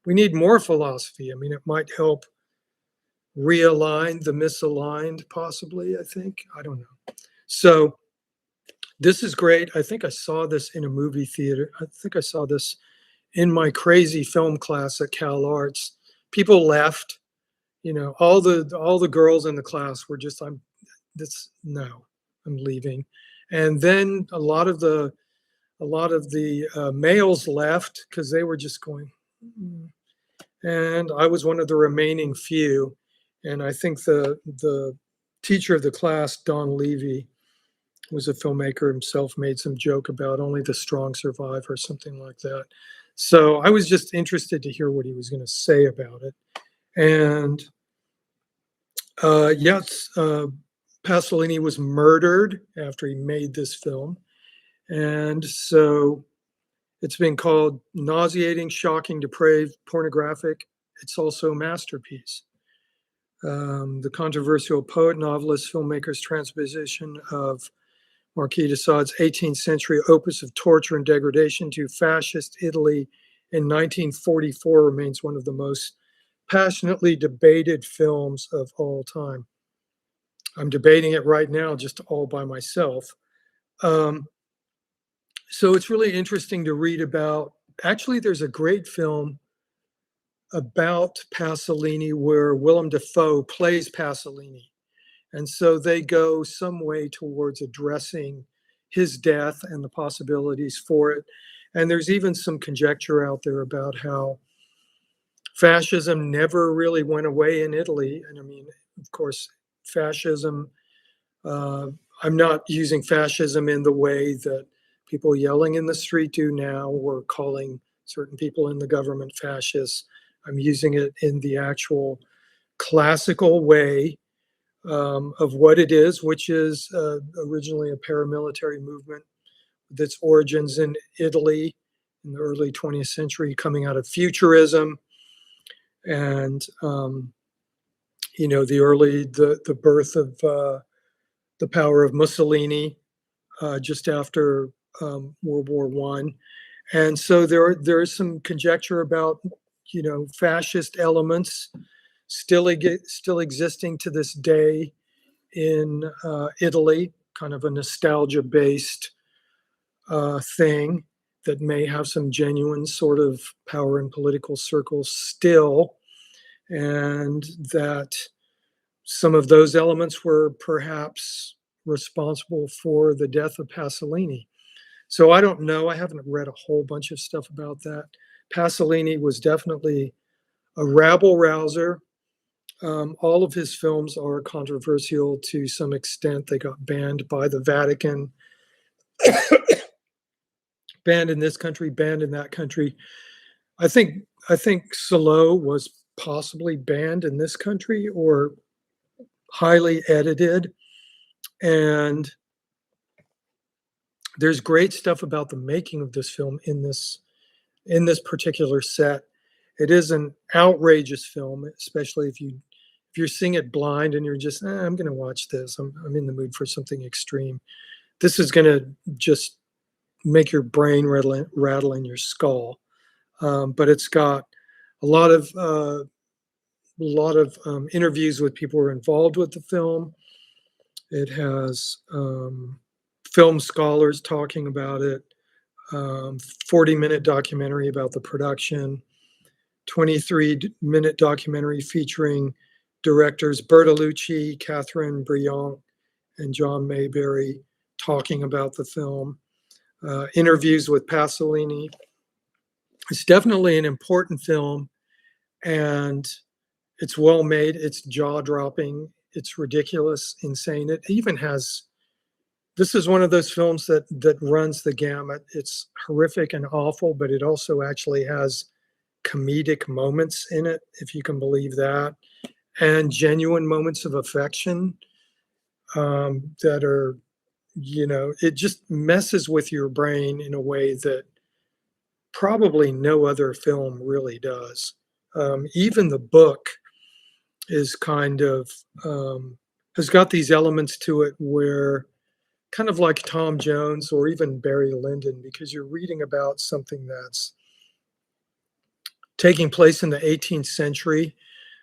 We need more philosophy. I mean, it might help realign the misaligned, possibly, I think. I don't know. So this is great. I think I saw this in a movie theater. I think I saw this in my crazy film class at Cal Arts. People left, all the girls in the class were just, I'm leaving. And then a lot of the males left because they were just going, "Mm." And I was one of the remaining few. And I think the teacher of the class, Don Levy, was a filmmaker himself, made some joke about only the strong survive or something like that. So I was just interested to hear what he was going to say about it. And yes, Pasolini was murdered after he made this film. And so it's been called nauseating, shocking, depraved, pornographic. It's also a masterpiece. The controversial poet, novelist, filmmaker's transposition of Marquis de Sade's 18th century opus of torture and degradation to fascist Italy in 1944 remains one of the most passionately debated films of all time. I'm debating it right now just all by myself. So it's really interesting to read about. Actually, there's a great film about Pasolini where Willem Dafoe plays Pasolini. And so they go some way towards addressing his death and the possibilities for it. And there's even some conjecture out there about how fascism never really went away in Italy. And I mean, of course, fascism, I'm not using fascism in the way that people yelling in the street do now or calling certain people in the government fascists. I'm using it in the actual classical way of what it is, which is originally a paramilitary movement with its origins in Italy in the early 20th century, coming out of futurism and the birth of the power of Mussolini just after World War One. And so there is some conjecture about fascist elements still existing to this day in Italy, kind of a nostalgia-based thing that may have some genuine sort of power in political circles still, and that some of those elements were perhaps responsible for the death of Pasolini. So I don't know. I haven't read a whole bunch of stuff about that. Pasolini was definitely a rabble rouser. All of his films are controversial to some extent. They got banned by the Vatican, banned in this country, banned in that country. I think Salo was possibly banned in this country or highly edited. And there's great stuff about the making of this film in this particular set. It is an outrageous film, especially if you're seeing it blind and you're just, I'm going to watch this. I'm in the mood for something extreme. This is going to just make your brain rattle in your skull. But it's got a lot of interviews with people who are involved with the film. It has film scholars talking about it. 40-minute documentary about the production, 23-minute documentary featuring directors Bertolucci, Catherine Briand, and John Mayberry talking about the film, interviews with Pasolini. It's definitely an important film, and it's well made. It's jaw-dropping. It's ridiculous, insane. It even has, this is one of those films that runs the gamut. It's horrific and awful, but it also actually has comedic moments in it, if you can believe that, and genuine moments of affection that are, it just messes with your brain in a way that probably no other film really does. Even the book is kind of, has got these elements to it where, kind of like Tom Jones or even Barry Lyndon, because you're reading about something that's taking place in the 18th century,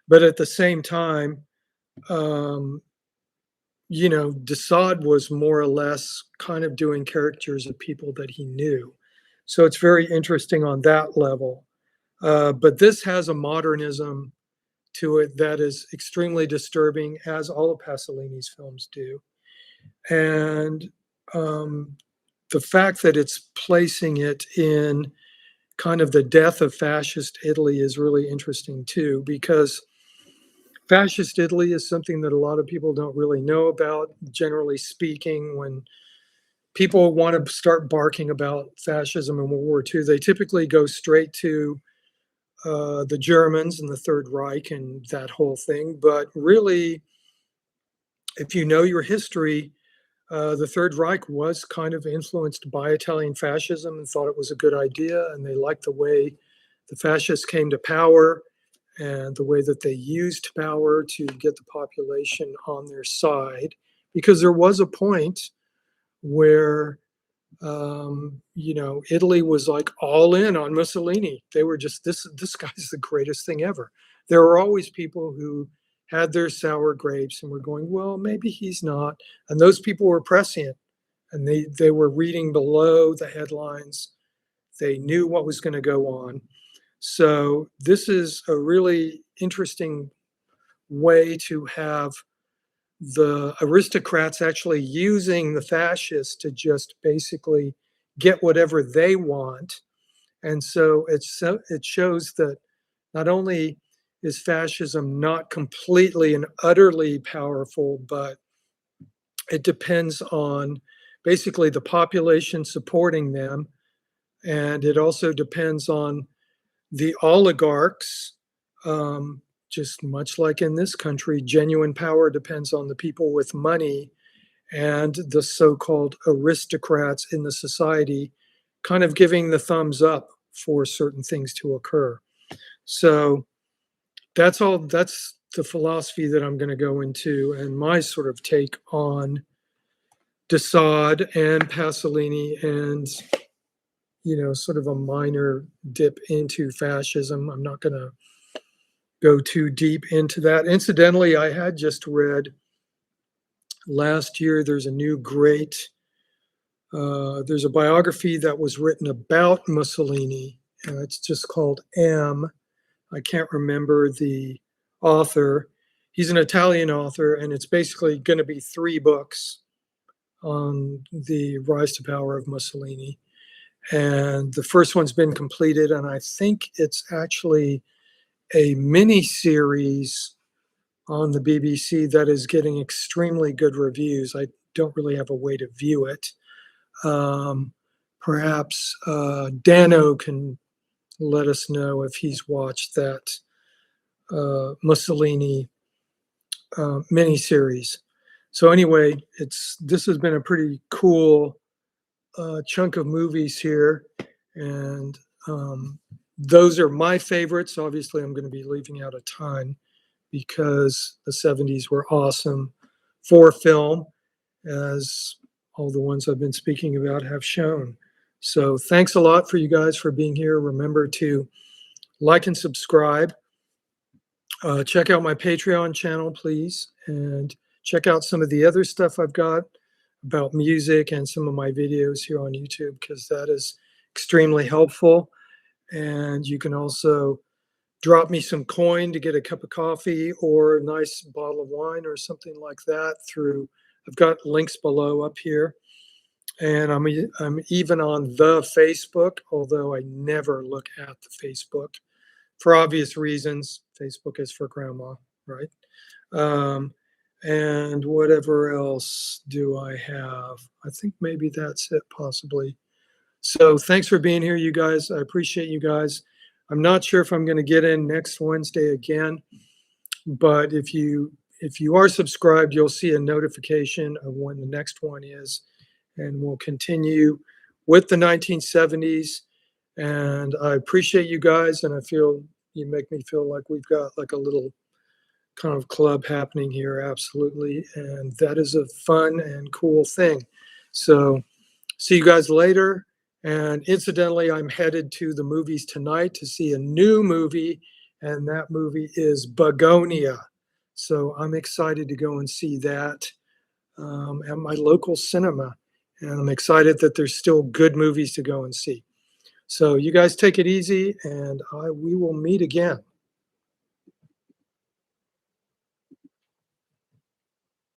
but at the same time, Desaad was more or less kind of doing caricatures of people that he knew. So it's very interesting on that level. But this has a modernism to it that is extremely disturbing, as all of Pasolini's films do. And the fact that it's placing it in kind of the death of fascist Italy is really interesting too, because fascist Italy is something that a lot of people don't really know about. Generally speaking, when people want to start barking about fascism in World War II, they typically go straight to the Germans and the Third Reich and that whole thing. But really, if you know your history, the Third Reich was kind of influenced by Italian fascism and thought it was a good idea. And they liked the way the fascists came to power and the way that they used power to get the population on their side. Because there was a point where, Italy was like all in on Mussolini. They were just, this guy's the greatest thing ever. There were always people who had their sour grapes and were going, well, maybe he's not. And those people were prescient, and they were reading below the headlines. They knew what was going to go on. So this is a really interesting way to have the aristocrats actually using the fascists to just basically get whatever they want. And so it shows that not only is fascism not completely and utterly powerful, but it depends on basically the population supporting them. And it also depends on the oligarchs, just much like in this country, genuine power depends on the people with money and the so-called aristocrats in the society kind of giving the thumbs up for certain things to occur. So that's the philosophy that I'm going to go into, and my sort of take on Desaad and Pasolini, and sort of a minor dip into fascism. I'm not going to go too deep into that. Incidentally, I had just read last year, there's a new great, there's a biography that was written about Mussolini. It's just called M. I can't remember the author. He's an Italian author, and it's basically going to be 3 books on the rise to power of Mussolini. And the first one's been completed, and I think it's actually a mini series on the BBC that is getting extremely good reviews. I don't really have a way to view it. Perhaps Dano can let us know if he's watched that Mussolini miniseries. So anyway, this has been a pretty cool chunk of movies here, and those are my favorites. Obviously, I'm going to be leaving out a ton because the 70s were awesome for film, as all the ones I've been speaking about have shown. So thanks a lot for you guys for being here. Remember to like and subscribe. Check out my Patreon channel, please, and check out some of the other stuff I've got about music and some of my videos here on YouTube, because that is extremely helpful. And you can also drop me some coin to get a cup of coffee or a nice bottle of wine or something like that through, I've got links below up here. And I'm even on the Facebook, although I never look at the Facebook for obvious reasons. Facebook is for grandma, right? Um, and whatever else do I have? I think maybe that's it, possibly. So thanks for being here, you guys. I appreciate you guys. I'm not sure if I'm going to get in next Wednesday again, but if you are subscribed, you'll see a notification of when the next one is, and we'll continue with the 1970s. And I appreciate you guys, and I feel you make me feel like we've got like a little kind of club happening here, absolutely, and that is a fun and cool thing. So see you guys later. And incidentally, I'm headed to the movies tonight to see a new movie, and that movie is Begonia. So I'm excited to go and see that at my local cinema. And I'm excited that there's still good movies to go and see. So you guys take it easy, and we will meet again.